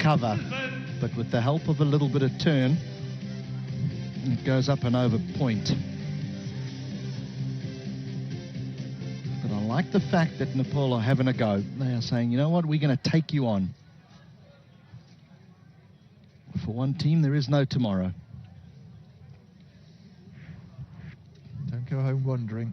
cover, but with the help of a little bit of turn, it goes up and over point. But I like the fact that Nepal are having a go. They are saying, you know what, we're going to take you on. For one team, there is no tomorrow. Don't go home wondering.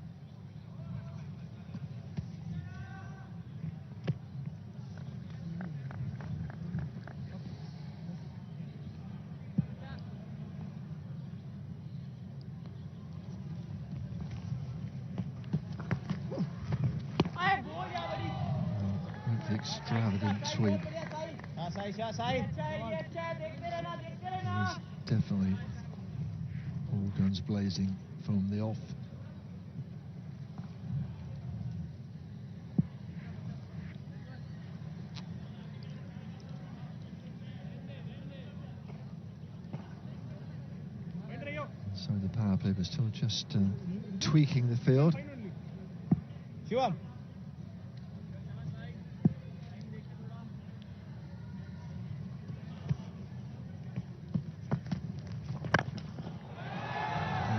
Extravagant sweep. He's definitely all guns blazing from the off. So the power play was still just tweaking the field.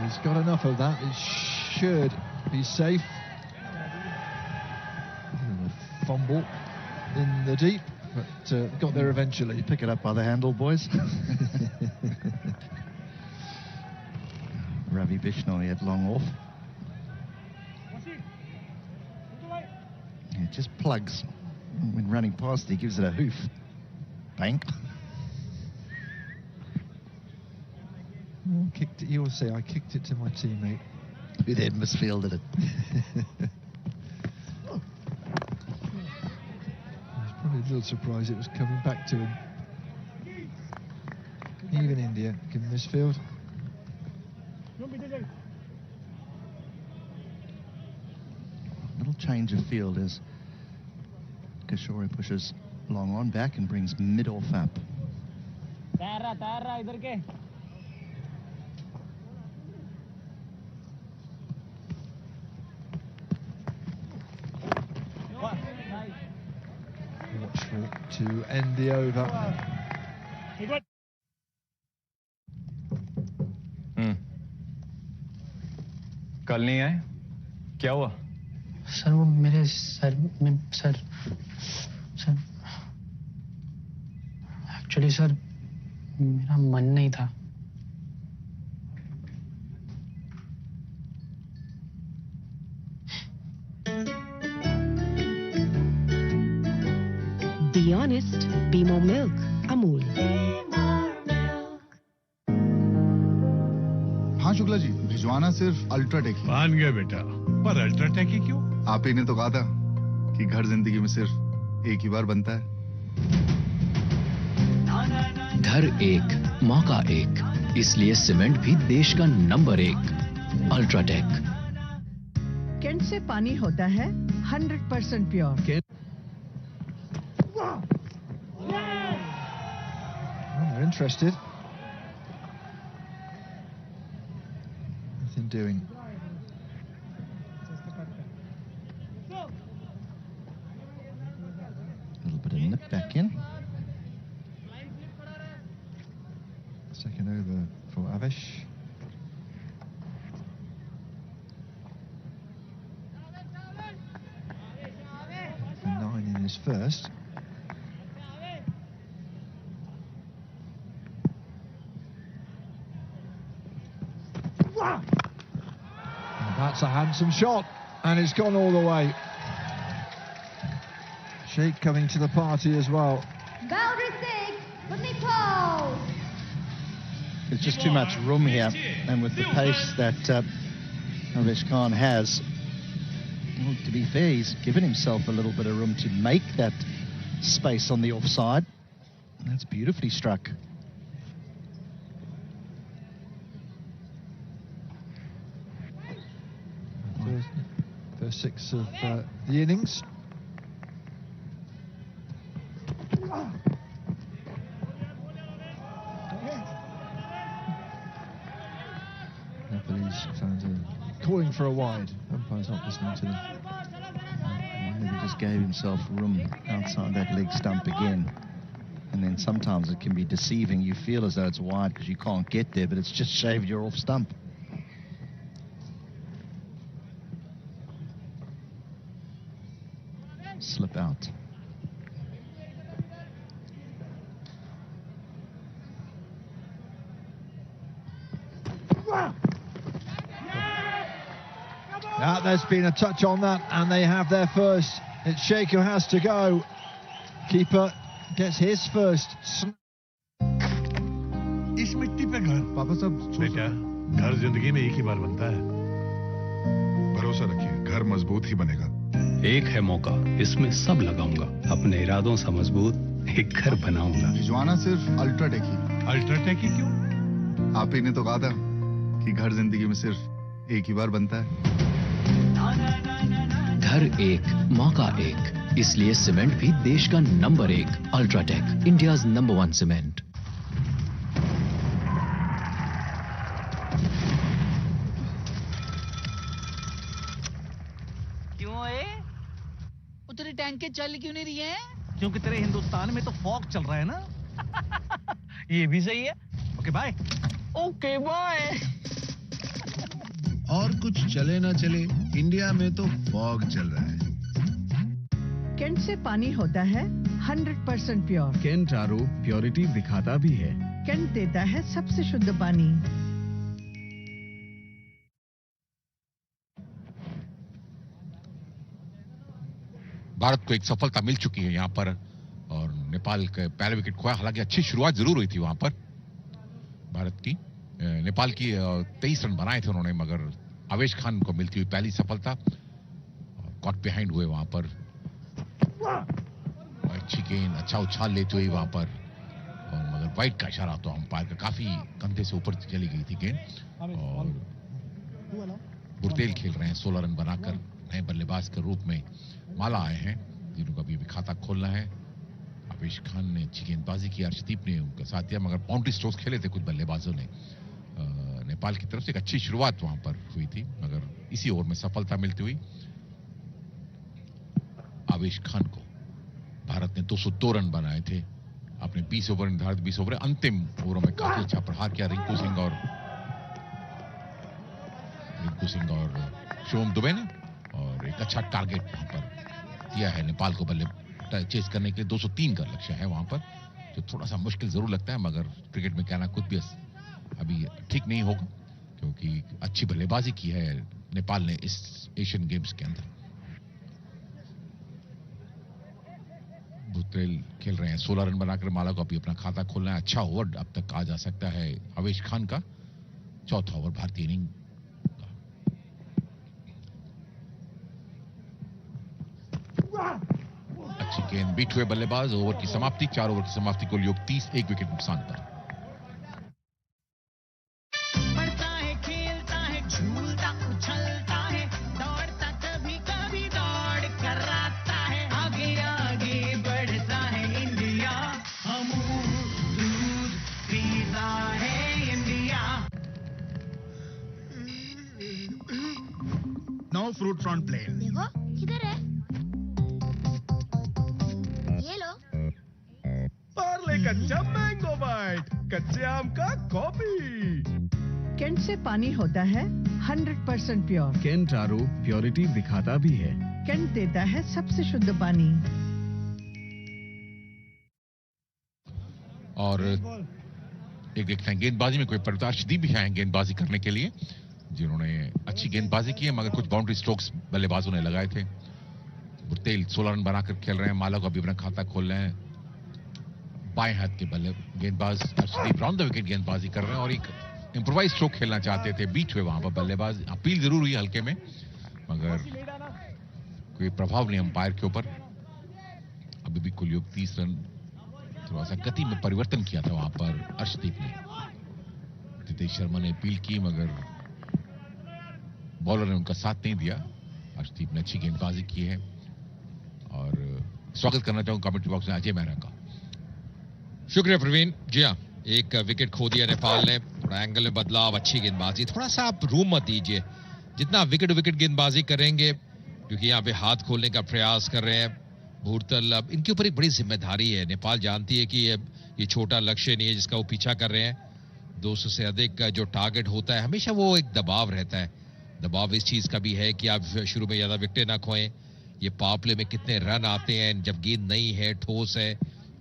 He's got enough of that. He should be safe. A fumble in the deep, but got there eventually. Pick it up by the handle, boys. Ravi Bishnoi at long off. It just plugs. When running past, he gives it a hoof. Bang. Kicked it. You'll say I kicked it to my teammate. Who then misfielded it. I was probably a little surprised it was coming back to him. Even India can misfield. Little change of field as Kishore pushes long on back and brings mid-off up. Watchful to end the over. कल नहीं आए क्या हुआ sir वो मेरे sir में sir actually sir मेरा मन नहीं था Be honest, be more milk. Amul. हाँ शुक्ला जी, भिजवाना सिर्फ अल्ट्राटेक ही। मान गए बेटा, पर अल्ट्राटेक ही क्यों? आप ही ने तो कहा था कि घर जिंदगी में सिर्फ एक ही बार बनता है। घर एक, मौका एक, इसलिए सीमेंट भी देश का नंबर 1, अल्ट्राटेक। कैंट से पानी होता है 100% pure. They're interested. Nothing doing. A little bit of nip back in. Second over for Avish. For 9 in his first. That's a handsome shot, and it's gone all the way. Sheikh coming to the party as well. Boundary 6 for Nepal. There's just too much room here, and with the pace that Avish Khan has, well, to be fair, he's given himself a little bit of room to make that space on the offside. That's beautifully struck. First 6 of the innings. Nepalese fans are calling for a wide. Umpire's not listening to them. He just gave himself room outside that leg stump again. And then sometimes it can be deceiving. You feel as though it's wide because you can't get there, but it's just shaved your off stump. Slip out. Yeah, there's been a touch on that, and they have their first. It's Sheikh who has to go. Keeper gets his first. इस मिट्टी पे घर पापा साहब बेटा घर जिंदगी में एक ही बार बनता है भरोसा रखिए घर मजबूत ही बनेगा एक है मौका इसमें सब लगाऊंगा अपने इरादों से मजबूत एक घर बनाऊंगा भिजवाना सिर्फ अल्ट्राटेक ही क्यों आप ही ने तो कहा था कि घर जिंदगी में सिर्फ एक ही बार बनता है घर एक मौका एक इसलिए सीमेंट भी देश का number 1 UltraTech India's number 1 cement क्यों है उतनी टैंकें चल क्यों नहीं रही है क्योंकि तेरे हिंदुस्तान में तो फॉग चल रहा है ना ये भी सही है ओके बाय ओके बाय और कुछ चले ना चले इंडिया में तो फॉग चल रहा है केंट से पानी होता है 100% प्योर केंट आरओ प्योरिटी दिखाता भी है केंट देता है सबसे शुद्ध पानी भारत को एक सफलता मिल चुकी है यहां पर और नेपाल के पहले विकेट खोया हालांकि अच्छी शुरुआत जरूर हुई थी वहां पर भारत की नेपाल की 23 रन बनाए थे उन्होंने मगर आवेश खान को मिलती हुई पहली सफलता कॉट बिहाइंड हुए वहां पर अच्छी गेंद अच्छा उछाल लेते हुए वहां पर और मगर वाइड का इशारा तो अंपायर का काफी कंधे से ऊपर चली गई थी गेंद और बुरतेल खेल रहे हैं 16 रन बनाकर नए बल्लेबाज के रूप में माला आए हैं जिनको अभी खाता खोलना है आवेश खान ने अच्छी गेंदबाजी की अर्शदीप ने उनका साथ दिया मगर बाउंड्री स्ट्रोक्स खेले थे कुछ बल्लेबाजों ने नेपाल की तरफ से एक अच्छी शुरुआत वहां पर हुई थी मगर इसी ओवर में सफलता मिलती हुई आवेश खान को भारत ने 202 रन बनाए थे अपने 20 ओवर निर्धारित 20 ओवर अंतिम ओवरों में काफी अच्छा प्रहार किया रिंकू सिंह और शिवम दुबे ने और एक अच्छा टारगेट वहां पर दिया है नेपाल को बल्ले चेस करने के लिए 203 का लक्ष्य है वहां पर जो थोड़ा सा मुश्किल जरूर लगता है मगर क्रिकेट में कहना कुछ भी अभी ठीक नहीं होगा क्योंकि अच्छी बल्लेबाजी की है नेपाल ने इस एशियन गेम्स के अंदर बुत्रेल खेल रहे हैं 16 रन बनाकर माला को अभी अपना खाता खोलना है अच्छा ओवर अब तक कहा जा सकता है आवेश खान का चौथा ओवर भारतीय इनिंग अच्छी गेंद बीट हुए बल्लेबाज ओवर की समाप्ति 4 ओवर की समाप्ति कुल योग 30 एक विकेट नुकसान पर बढ़ता है खेलता है झूलता उछलता है दौड़ता कभी कभी दौड़ कर आता है आगे आगे बढ़ता है इंडिया अमूल दूध पीता है India no fruit front plane देखो किधर है ये लो पार्ले कच्चा मैंगो बाइट कच्चे आम का कॉफी केंट से पानी होता है 100% प्योर केंट आरओ प्योरिटी दिखाता भी है केंट देता है सबसे शुद्ध पानी और एक देखते हैं गेंदबाजी में कोई प्रत्याशी भी हैं गेंदबाजी करने के लिए जिन्होंने अच्छी गेंदबाजी की है मगर कुछ बाउंड्री स्ट्रोक्स बल्लेबाजों ने लगाए थे बुर्तेल 16 रन बनाकर खेल रहे हैं माला को अभी अपना खाता खोल रहे हैं बाएं हाथ के बल्ले गेंदबाज अर्शदीप राउंड द विकेट गेंदबाजी कर रहे हैं और एक इंप्रोवाइज स्ट्रोक खेलना चाहते थे बीच हुए वहां पर बल्लेबाज अपील जरूर हुई हल्के में मगर कोई प्रभाव नहीं अंपायर के ऊपर अभी भी कुल योग 30 रन थोड़ा सा गति में परिवर्तन किया था वहां पर अर्शदीप ने नितेश शर्मा ने अपील की मगर बॉलर ने उनका साथ नहीं दिया अर्शदीप ने अच्छी गेंदबाजी की है और स्वागत करना चाहूंगा कमेंट्री बॉक्स में अजय मेहरा का शुक्रिया प्रवीण जी हाँ एक विकेट खो दिया नेपाल ने थोड़ा एंगल में बदलाव अच्छी गेंदबाजी थोड़ा सा आप रूम मत दीजिए जितना विकेट गेंदबाजी करेंगे क्योंकि यहाँ पे हाथ खोलने का प्रयास कर रहे हैं भूरतल, अब इनके ऊपर एक बड़ी जिम्मेदारी है। नेपाल जानती है कि ये छोटा लक्ष्य नहीं है जिसका वो पीछा कर रहे हैं। 200 से अधिक का जो टारगेट होता है, हमेशा वो एक दबाव रहता है। दबाव इस चीज का भी है कि आप शुरू में ज्यादा विकेट ना खोएं। ये पावर प्ले में कितने रन आते हैं, जब गेंद नहीं है, ठोस है,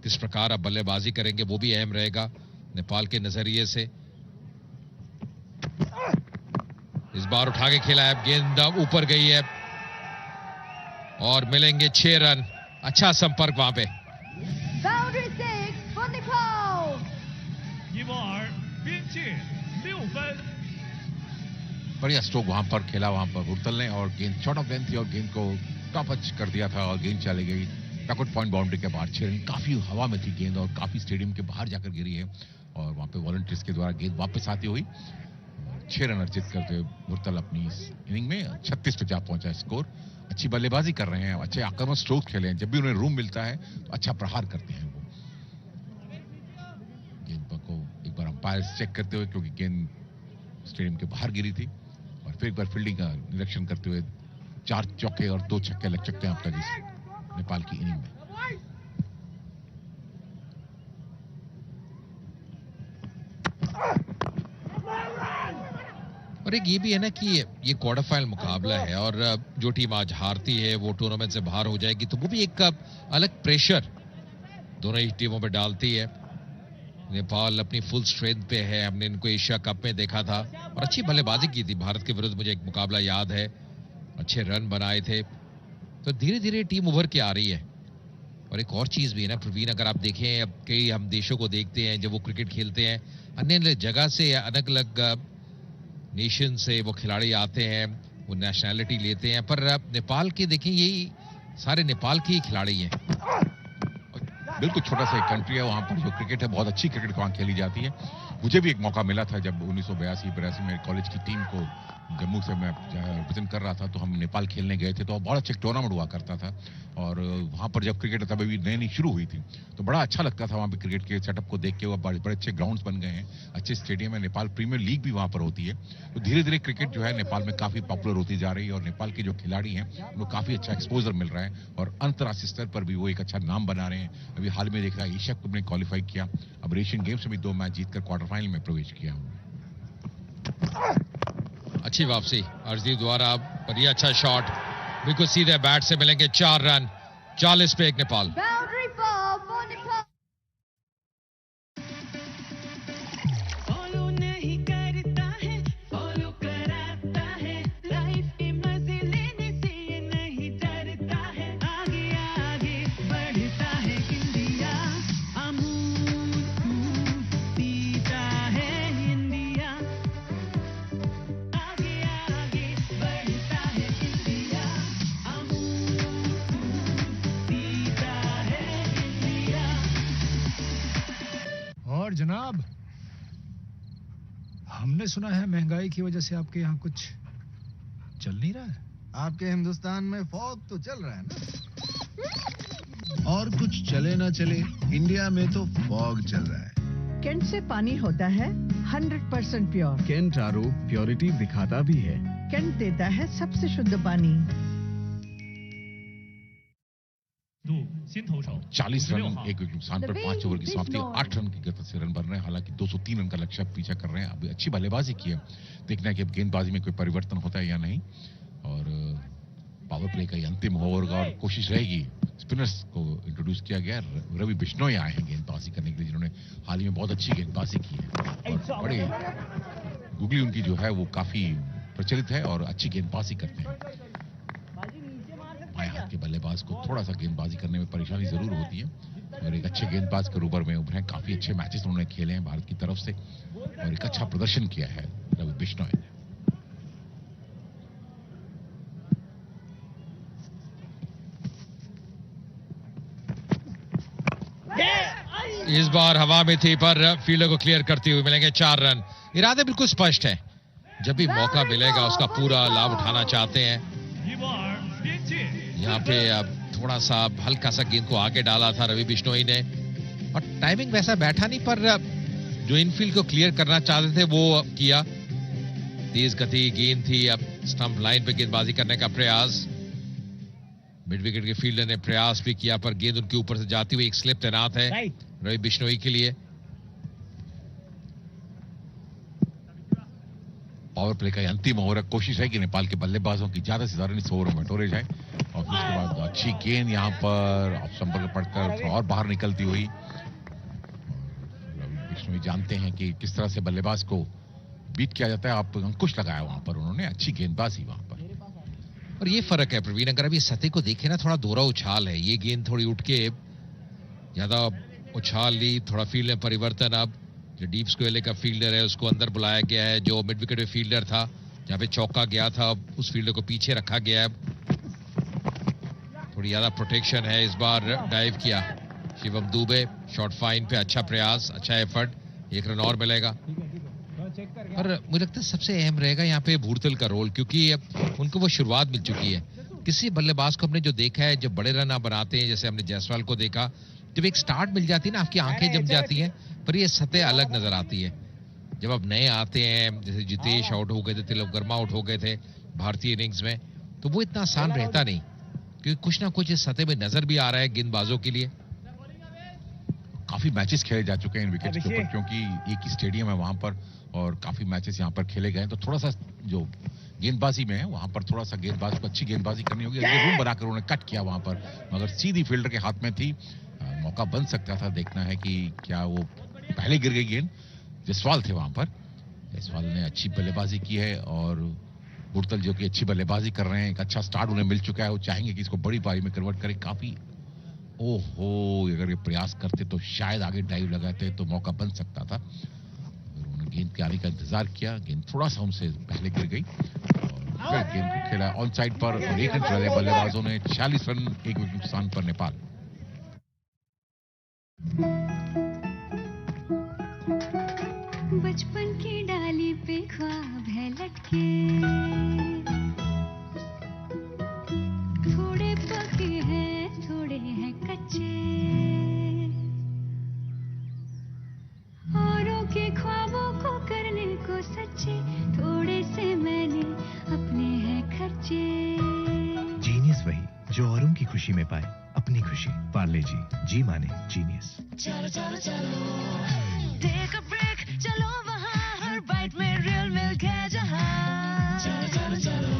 किस प्रकार आप बल्लेबाजी करेंगे, वो भी अहम रहेगा नेपाल के नजरिए से। इस बार उठा के खेला है, गेंद ऊपर गई है और मिलेंगे 6 रन। अच्छा संपर्क वहां पे। Boundary 6 for Nepal. 一波尔边界6分。 बढ़िया स्ट्रोक वहां पर खेला, वहां पर भुरतल ने, और गेंद शॉर्ट ऑफ लेंथ थी और गेंद को टॉप अच कर दिया था और गेंद चली गई बैकवर्ड पॉइंट बाउंड्री के बाहर। 6 रन, काफी हवा में थी गेंद और काफी स्टेडियम के बाहर जाकर गिरी है और वहां पे वॉलंटियर्स के द्वारा गेंद वापस आती हुई 6 रन अर्जित करते हुए भुरतल अपनी इस इनिंग में 36 पे जा पहुंचा है स्कोर। अच्छी बल्लेबाजी कर रहे हैं, अच्छे आक्रामक स्ट्रोक खेले हैं। जब भी उन्हें रूम मिलता है तो अच्छा प्रहार करते हैं वो। गेंद को एक बार अंपायर चेक करते हुए, क्योंकि गेंद स्टेडियम के बाहर गिरी थी, और फिर एक बार फील्डिंग का निरीक्षण करते हुए 4 चौके और 2 छक्के लग चुके हैं अब तक इस नेपाल की इनिंग में। और एक ये भी है ना कि ये क्वार्टर फाइनल मुकाबला है और जो टीम आज हारती है वो टूर्नामेंट से बाहर हो जाएगी, तो वो भी एक अलग प्रेशर दोनों ही टीमों पे डालती है। नेपाल अपनी फुल स्ट्रेंथ पे है, हमने इनको एशिया कप में देखा था और अच्छी बल्लेबाजी की थी भारत के विरुद्ध। मुझे एक मुकाबला याद है, अच्छे रन बनाए थे। तो धीरे धीरे टीम उभर के आ रही है। और एक और चीज भी है ना प्रवीण, अगर आप देखें, अब कई हम देशों को देखते हैं जब वो क्रिकेट खेलते हैं, अन्य जगह से अलग अलग नेशन से वो खिलाड़ी आते हैं, वो नेशनैलिटी लेते हैं, पर नेपाल के देखें यही सारे नेपाल के ही खिलाड़ी हैं। बिल्कुल छोटा सा एक कंट्री है, वहां पर जो क्रिकेट है बहुत अच्छी क्रिकेट वहां खेली जाती है। मुझे भी एक मौका मिला था जब 1982-83 में कॉलेज की टीम को जम्मू से मैं रिप्रेजेंट कर रहा था, तो हम नेपाल खेलने गए थे। तो बहुत अच्छा टूर्नामेंट हुआ करता था और वहां पर जब क्रिकेट तब अभी नई शुरू हुई थी, तो बड़ा अच्छा लगता था वहां पे क्रिकेट के सेटअप को देख के। वो बड़े अच्छे ग्राउंड्स बन गए हैं, अच्छे स्टेडियम है। नेपाल प्रीमियर लीग भी वहां पर होती है। तो धीरे धीरे क्रिकेट जो है नेपाल में काफी पॉपुलर होती जा रही है और नेपाल के जो खिलाड़ी हैं उनको काफी अच्छा एक्सपोजर मिल रहा है और अंतर्राष्ट्रीय स्तर पर भी वो एक अच्छा नाम बना रहे हैं। अभी हाल में देखा एशिया कप में क्वालिफाई किया, अब एशियन गेम्स में 2 मैच जीतकर क्वार्टर फाइनल में प्रवेश किया। अच्छी वापसी अर्शदीप द्वारा, पर ये अच्छा शॉट, बिल्कुल सीधे बैट से मिलेंगे 4 रन। 40 पे 1 Nepal. Boundary 4 for Nepal. Follow नहीं करता है, फॉलो कराता है, लाइफ के मजे लेने से ये नहीं डरता है। आगे आगे बढ़ता है इंडिया, अमूल सीता है इंडिया। आगे आगे बढ़ता है इंडिया, अमूल सीता है इंडिया। और जनाब, हमने सुना है महंगाई की वजह से आपके यहाँ कुछ चल नहीं रहा है। आपके हिंदुस्तान में फॉग तो चल रहा है ना। और कुछ चले ना चले, इंडिया में तो फॉग चल रहा है। केंट से पानी होता है 100% प्योर। केंट आरओ प्योरिटी दिखाता भी है। केंट देता है सबसे शुद्ध पानी। 40 रन, 1 विकेट नुकसान पर 5 ओवर की समाप्ति, 8 रन की गति से रन बन रहे हैं। हालांकि 203 रन का लक्ष्य पीछा कर रहे हैं। अभी अच्छी बल्लेबाजी की है, देखना है कि अब गेंदबाजी में कोई परिवर्तन होता है या नहीं। और पावर प्ले का अंतिम ओवर का और कोशिश रहेगी। स्पिनर्स को इंट्रोड्यूस किया गया, रवि बिश्नोई आए हैं गेंदबाजी करने के लिए, जिन्होंने हाल ही में बहुत अच्छी गेंदबाजी की है और बड़े गुगली उनकी जो है वो काफी प्रचलित है और अच्छी गेंदबाजी करते हैं। बाएं हाथ के बल्लेबाज को थोड़ा सा गेंदबाजी करने में परेशानी जरूर होती है और एक अच्छे गेंदबाज के रूप में उभरे हैं। काफी अच्छे मैचेस उन्होंने खेले हैं भारत की तरफ से और एक अच्छा प्रदर्शन किया है रवि बिश्नोई ने। इस बार हवा में थी पर फील्डर को क्लियर करते हुए मिलेंगे 4 रन। इरादे बिल्कुल स्पष्ट है, जब भी मौका मिलेगा उसका पूरा लाभ उठाना चाहते हैं। यहाँ पे अब थोड़ा सा हल्का सा गेंद को आगे डाला था रवि बिश्नोई ने और टाइमिंग वैसा बैठा नहीं, पर जो इनफील्ड को क्लियर करना चाहते थे वो किया। तेज गति गेंद थी, अब स्टंप लाइन पे गेंदबाजी करने का प्रयास। मिड विकेट के फील्डर ने प्रयास भी किया पर गेंद उनके ऊपर से जाती हुई एक स्लिप तैनात है रवि बिश्नोई के लिए। पावर प्ले का अंतिम ओवर, कोशिश है कि नेपाल के बल्लेबाजों की ज्यादा से ज्यादा इस ओवर में टोरे जाए और फिर उसके बाद अच्छी गेंद यहां पर ऑफ स्टंप पर पड़कर और बाहर निकलती हुई। रवि बिश्नोई जानते हैं कि किस तरह से बल्लेबाज को बीट किया जाता है। आप अंकुश लगाया वहां पर उन्होंने, अच्छी गेंदबाजी वहां पर। और ये फर्क है प्रवीण, अगर अभी सतह को देखे ना, थोड़ा दोहरा उछाल है, ये गेंद थोड़ी उठ के ज्यादा उछाल ली, थोड़ा फील्ड में परिवर्तन। अब जो डीप स्क्वेयर का फील्डर है उसको अंदर बुलाया गया है, जो मिड विकेट में फील्डर था जहां पे चौका गया था उस फील्डर को पीछे रखा गया है। थोड़ी ज्यादा प्रोटेक्शन है। इस बार डाइव किया शिवम दुबे, शॉर्ट फाइन पे अच्छा प्रयास, अच्छा एफर्ट, 1 रन और मिलेगा। और मुझे लगता है सबसे अहम रहेगा यहाँ पे भूरतल का रोल, क्योंकि उनको वो शुरुआत मिल चुकी है। किसी बल्लेबाज को हमने जो देखा है, जब बड़े रन आप बनाते हैं, जैसे हमने जायसवाल को देखा, जब एक स्टार्ट मिल जाती है ना, आपकी आंखें जम जाती हैं, पर ये सतह अलग नजर आती है। जब आप नए आते हैं, जैसे जितेश आउट हो गए थे, तिलक वर्मा आउट हो गए थे भारतीय इनिंग्स में, तो वो इतना आसान रहता नहीं, क्योंकि कुछ ना कुछ इस सतह में नजर भी आ रहा है गेंदबाजों के लिए। काफी मैचेस खेले जा चुके हैं इन विकेट के ऊपर, क्योंकि एक ही स्टेडियम है वहां पर और काफी मैचेस यहाँ पर खेले गए, तो थोड़ा सा जो गेंदबाजी में है वहां पर थोड़ा सा गेंदबाज को अच्छी गेंदबाजी करनी होगी। रूम बनाकर उन्होंने कट किया वहां पर, मगर सीधी फील्डर के हाथ में थी, मौका बन सकता था। देखना है कि क्या वो पहले गिर गई गेंद। जायसवाल थे वहां पर, जायसवाल ने अच्छी बल्लेबाजी की है और भूरतल जो कि अच्छी बल्लेबाजी कर रहे हैं, एक अच्छा स्टार्ट उन्हें मिल चुका है, वो चाहेंगे कि इसको बड़ी पारी में कन्वर्ट करें। काफी ओहो, अगर ये प्रयास करते तो शायद आगे डाइव लगाते तो मौका बन सकता था। उन्होंने गेंद के आने का इंतजार किया, गेंद थोड़ा सा उनसे पहले गिर गई और फिर गेंद को खेला ऑन साइड पर और 1 रन चले बल्लेबाजों ने। 46 रन 1 विकेट नुकसान पर नेपाल। बचपन की डाली पे ख्वाब है लटके, थोड़े पके हैं थोड़े हैं कच्चे, औरों के ख्वाबों को करने को सच्चे, थोड़े से मैंने अपने हैं खर्चे। जीनियस वही जो औरों की खुशी में पाए अपनी खुशी। पार्ले जी माने जीनियस। चलो चलो चलो टेक अ ब्रेक, चलो वहाँ हर बाइट में रियल मिल्क है जहाँ। चलो चलो चलो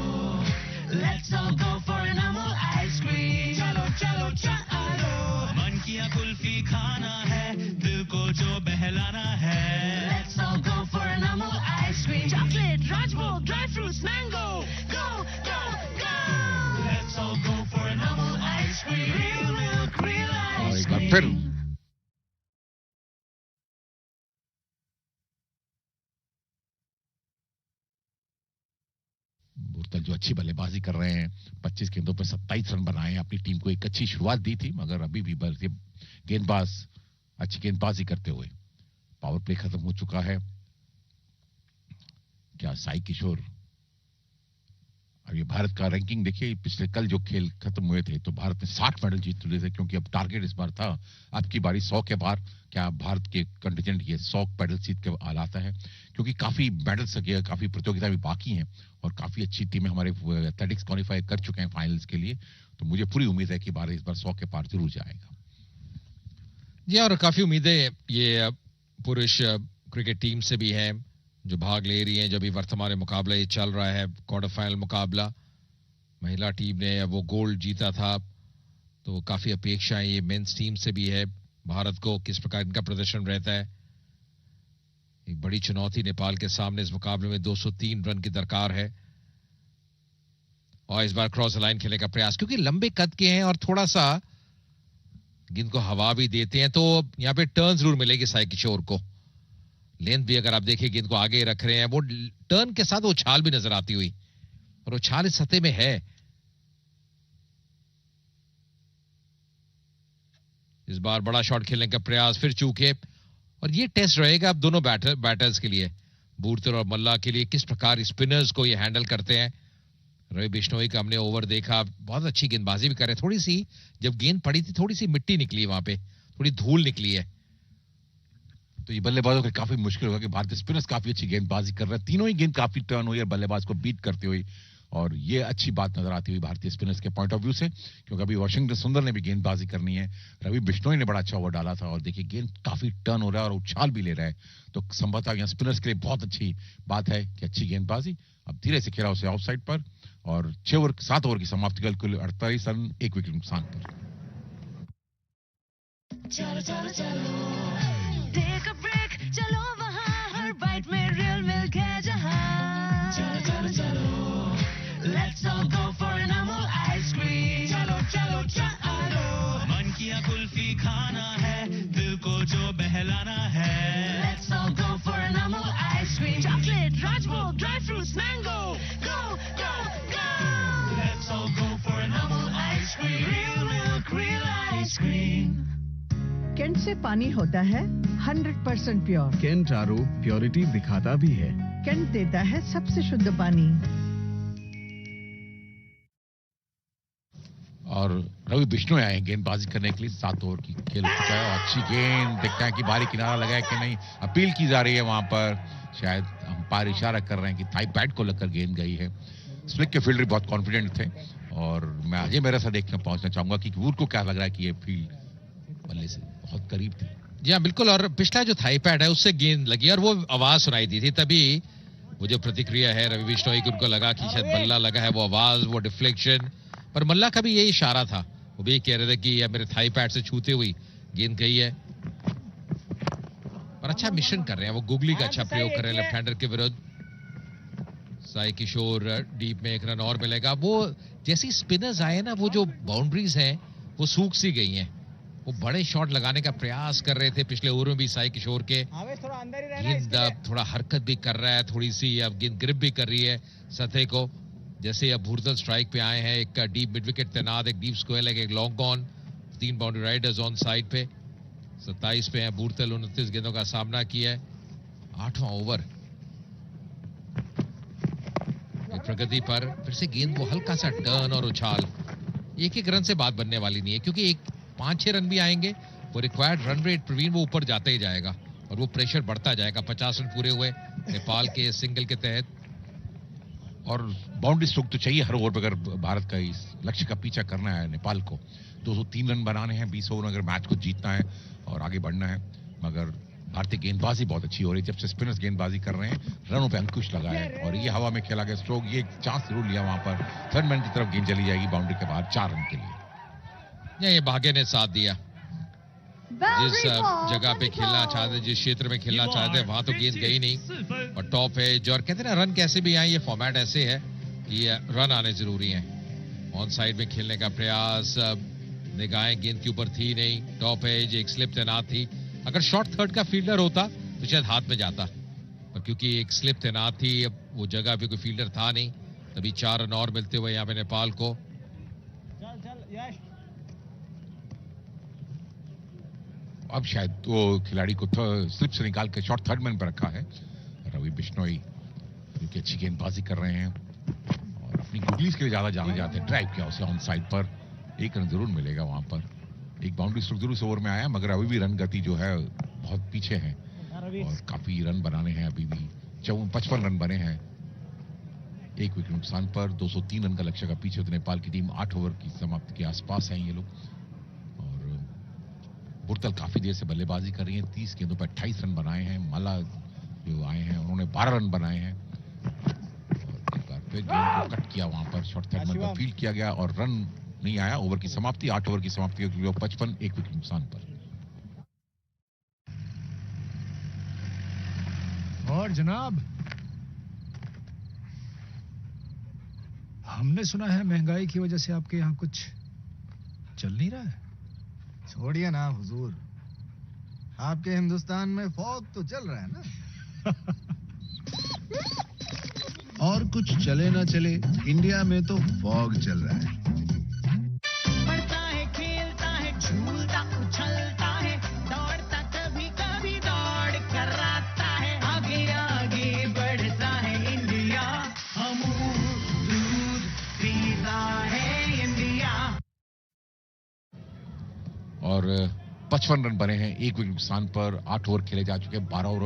let's all go for an Amul ice cream. चलो चलो चलो, मन किया कुल्फी खाना है, दिल को जो बहलाना है। Let's all go for an Amul ice cream. Chocolate, Rajbhog, dry fruits, mango, go go go. Let's all go for an Amul ice cream. Real milk, real और एक बार आइसक्रीम। फिर भूरतल जो अच्छी बल्लेबाजी कर रहे हैं, 25 गेंदों पर 27 रन बनाए, अपनी टीम को एक अच्छी शुरुआत दी थी, मगर अभी भी गेंदबाज अच्छी गेंदबाजी करते हुए। पावर प्ले खत्म हो चुका है। क्या साई किशोर, अब ये भारत का रैंकिंग देखिए, पिछले कल जो खेल खत्म हुए थे तो भारत ने 60 मेडल जीत चुके थे, क्योंकि अब टारगेट इस बार था अब की बारी 100 के बार। क्या भारत के कंटिजेंट ये 100 मेडल जीत के लाता है, क्योंकि काफी मेडल्स काफी प्रतियोगिता भी बाकी हैं और काफी अच्छी टीमें हमारे एथलेटिक्स क्वालिफाई कर चुके हैं फाइनल्स के लिए। तो मुझे पूरी उम्मीद है कि भारत इस बार 100 के पार जरूर जाएगा। जी, और काफी उम्मीदें ये पुरुष क्रिकेट टीम से भी हैं जो भाग ले रही हैं। जब भी वर्तमान मुकाबला ये चल रहा है, क्वार्टर फाइनल मुकाबला, महिला टीम ने वो गोल्ड जीता था, तो काफी अपेक्षाएं ये मेंस टीम से भी है। भारत को किस प्रकार इनका प्रदर्शन रहता है। एक बड़ी चुनौती नेपाल के सामने इस मुकाबले में 203 रन की दरकार है और इस बार क्रॉस लाइन खेलने का प्रयास, क्योंकि लंबे कद के हैं और थोड़ा सा गेंद को हवा भी देते हैं, तो यहाँ पे टर्न जरूर मिलेगी साई किशोर को। लेंथ भी अगर आप देखिए, गेंद को आगे रख रहे हैं, वो टर्न के साथ उछाल भी नजर आती हुई, और उछाल इस सतह में है। इस बार बड़ा शॉट खेलने का प्रयास, फिर चूके, और ये टेस्ट रहेगा अब दोनों बैटर्स के लिए, भूरतल और मल्ला के लिए, किस प्रकार स्पिनर्स को ये हैंडल करते हैं। रवि बिश्नोई का हमने ओवर देखा, बहुत अच्छी गेंदबाजी भी करे। थोड़ी सी जब गेंद पड़ी थी, थोड़ी सी मिट्टी निकली वहां पे, थोड़ी धूल निकली है, तो ये बल्लेबाजों के काफी मुश्किल होगा कि भारतीय स्पिनर्स काफी अच्छी गेंदबाजी कर रहे हैं। तीनों ही गेंद काफी टर्न हुई है बल्लेबाज को बीट करते हुए, और ये अच्छी बात नजर आती हुई भारतीय स्पिनर्स के पॉइंट ऑफ व्यू से, क्योंकि अभी वाशिंगटन सुंदर ने भी गेंदबाजी करनी है, रवि बिश्नोई ने बड़ा अच्छा ओवर डाला था और देखिए गेंद काफी टर्न हो रहा है और उछाल भी ले रहा है, तो संभवतः यहाँ स्पिनर्स के लिए बहुत अच्छी बात है कि अच्छी गेंदबाजी। अब धीरे से खेला उसे ऑफ साइड पर और 7 ओवर की समाप्ति कल कुल 48 रन 1 विकेट नुकसान पर। चलो चलो चलो टेक अ ब्रेक, चलो वहाँ हर बाइट में रियल मिल्क है जहाँ। चलो चलो चलो let's all go for an Amul ice cream. चलो चलो चलो मन किया कुल्फी खाना है, दिल को जो बहलाना है। Let's all go for an Amul ice cream. Chocolate, Rajbhog, dry fruits, mango, go go go. Let's all go for an Amul ice cream. Real milk, real ice cream. Kent से पानी होता है 100% प्योर। कैंट आरओ प्योरिटी दिखाता भी है। Cantt देता है सबसे शुद्ध पानी। और रवि बिश्नोई आए गेंदबाजी करने के लिए, 7 ओवर की खेल हो चुका है। अच्छी गेंद, देखते हैं कि बाहरी किनारा लगा है कि नहीं, अपील की जा रही है वहां पर, शायद अंपायर इशारा कर रहे हैं कि थाई पैड को लगकर गेंद गई है। स्लिक के फील्डर बहुत कॉन्फिडेंट थे और मैं अजय मेरा सा देखकर पहुंचना चाहूंगा कि उनको क्या लग रहा है कि ये फील्ड बल्ले से बहुत करीब थी। जी हाँ बिल्कुल, और पिछला जो थाई पैड है उससे गेंद लगी और वो आवाज सुनाई दी थी, तभी वो जो प्रतिक्रिया है रवि बिश्नोई की, उनको लगा कि शायद बल्ला लगा है, वो आवाज, वो डिफ्लेक्शन। पर मल्ला का भी यही इशारा था, वो भी कह रहे थे कि ये मेरे थाई पैड से छूते हुई गेंद गई है। पर अच्छा मिशन कर रहे हैं वो, गुगली का अच्छा प्रयोग कर रहे हैं लेफ्ट हैंडर के विरुद्ध। साई किशोर डीप में 1 रन और मिलेगा। वो जैसी स्पिनर्स आए ना, वो जो बाउंड्रीज हैं वो सूख सी गई हैं, वो बड़े शॉट लगाने का प्रयास कर रहे थे पिछले ओवर में भी साई किशोर के। गेंद थोड़ा हरकत भी कर रहा है, थोड़ी सी अब गेंद ग्रिप भी कर रही है सतह को। जैसे अब भूरतल स्ट्राइक पे आए हैं, एक डीप मिड विकेट तैनात, एक डीप स्क्वायर लेग, एक long on, 3 boundary Riders on side पे। 27 पे है भूरतल, 29 गेंदों का सामना किया है। 8वां ओवर प्रगति पर फिर से गेंद को हल्का सा टर्न और उछाल। 1-1 रन से बात बनने वाली नहीं है, क्योंकि 5-6 रन भी आएंगे, वो रिक्वायर्ड रन रेट प्रवीण वो ऊपर जाता ही जाएगा और वो प्रेशर बढ़ता जाएगा। 50 रन पूरे हुए नेपाल के सिंगल के तहत, और बाउंड्री स्ट्रोक तो चाहिए हर ओवर पर अगर भारत का इस लक्ष्य का पीछा करना है नेपाल को। 203 रन बनाने हैं 20 ओवर, अगर मैच को जीतना है और आगे बढ़ना है। मगर भारतीय गेंदबाजी बहुत अच्छी हो रही है, जब से स्पिनर्स गेंदबाजी कर रहे हैं, रनों पे अंकुश लगा है और ये हवा में खेला गया स्ट्रोक, ये चांस जरूर लिया वहां पर। थर्ड मैन की तरफ गेंद चली जाएगी बाउंड्री के बाहर 4 रन के लिए। ये भाग्य ने साथ दिया। जिस जगह पे खेलना चाहते, जिस क्षेत्र में खेलना चाहते हैं, वहां तो गेंद गई नहीं और टॉप एज, और कहते हैं ना रन कैसे भी आए, ये फॉर्मेट ऐसे है कि रन आने जरूरी हैं। ऑन साइड में खेलने का प्रयास, निगाहें गेंद के ऊपर थी नहीं, टॉप एज, एक स्लिप तैनात थी। अगर शॉर्ट थर्ड का फील्डर होता तो शायद हाथ में जाता, पर क्योंकि एक स्लिप तैनात थी, अब वो जगह पे कोई फील्डर था नहीं, तभी 4 रन और मिलते हुए यहाँ पे नेपाल को। अब शायद वो खिलाड़ी को स्लिप से निकाल के शॉर्ट थर्ड मैन पर रखा है रवि बिश्नोई, क्योंकि अच्छी गेंदबाजी कर रहे हैं और अपनी गुगलीज के लिए ज्यादा जाने जाते हैं। ड्राइव किया उसे ऑन साइड पर, 1 रन जरूर मिलेगा वहां पर। एक बाउंड्री स्ट्रोक जरूर इस ओवर में आया, मगर अभी भी रन गति जो है बहुत पीछे है और काफी रन बनाने हैं अभी भी। 55 रन बने हैं 1 विकेट नुकसान पर। 203 रन का लक्ष्य का पीछे, तो नेपाल की टीम 8 ओवर की समाप्ति के आसपास है ये लोग। और बुरतल काफी देर से बल्लेबाजी कर रही है, 30 गेंदों पर 28 रन बनाए हैं। माला जो आए हैं उन्होंने 12 रन बनाए हैं और एक बार फिर गेंद को कट किया वहां पर, शॉर्ट थर्ड मैन पर फील्ड किया गया और रन नहीं आया। ओवर की समाप्ति, 8 ओवर की समाप्ति, 55 1 विकेट नुकसान पर। और जनाब, हमने सुना है महंगाई की वजह से आपके यहाँ कुछ चल नहीं रहा है। छोड़िए ना हुजूर, आपके हिंदुस्तान में फॉग तो चल रहा है ना। और कुछ चले ना चले, इंडिया में तो फॉग चल रहा है। पढ़ता है, खेलता है, झूलता उछलता है, दौड़ता कभी कभी दौड़ कर आता है, आगे आगे बढ़ता है इंडिया, अमूल दूध पीता है इंडिया। और 55 रन बने हैं 1 विकेट नुकसान पर। 8 ओवर खेले जा चुके हैं, 12 ओवर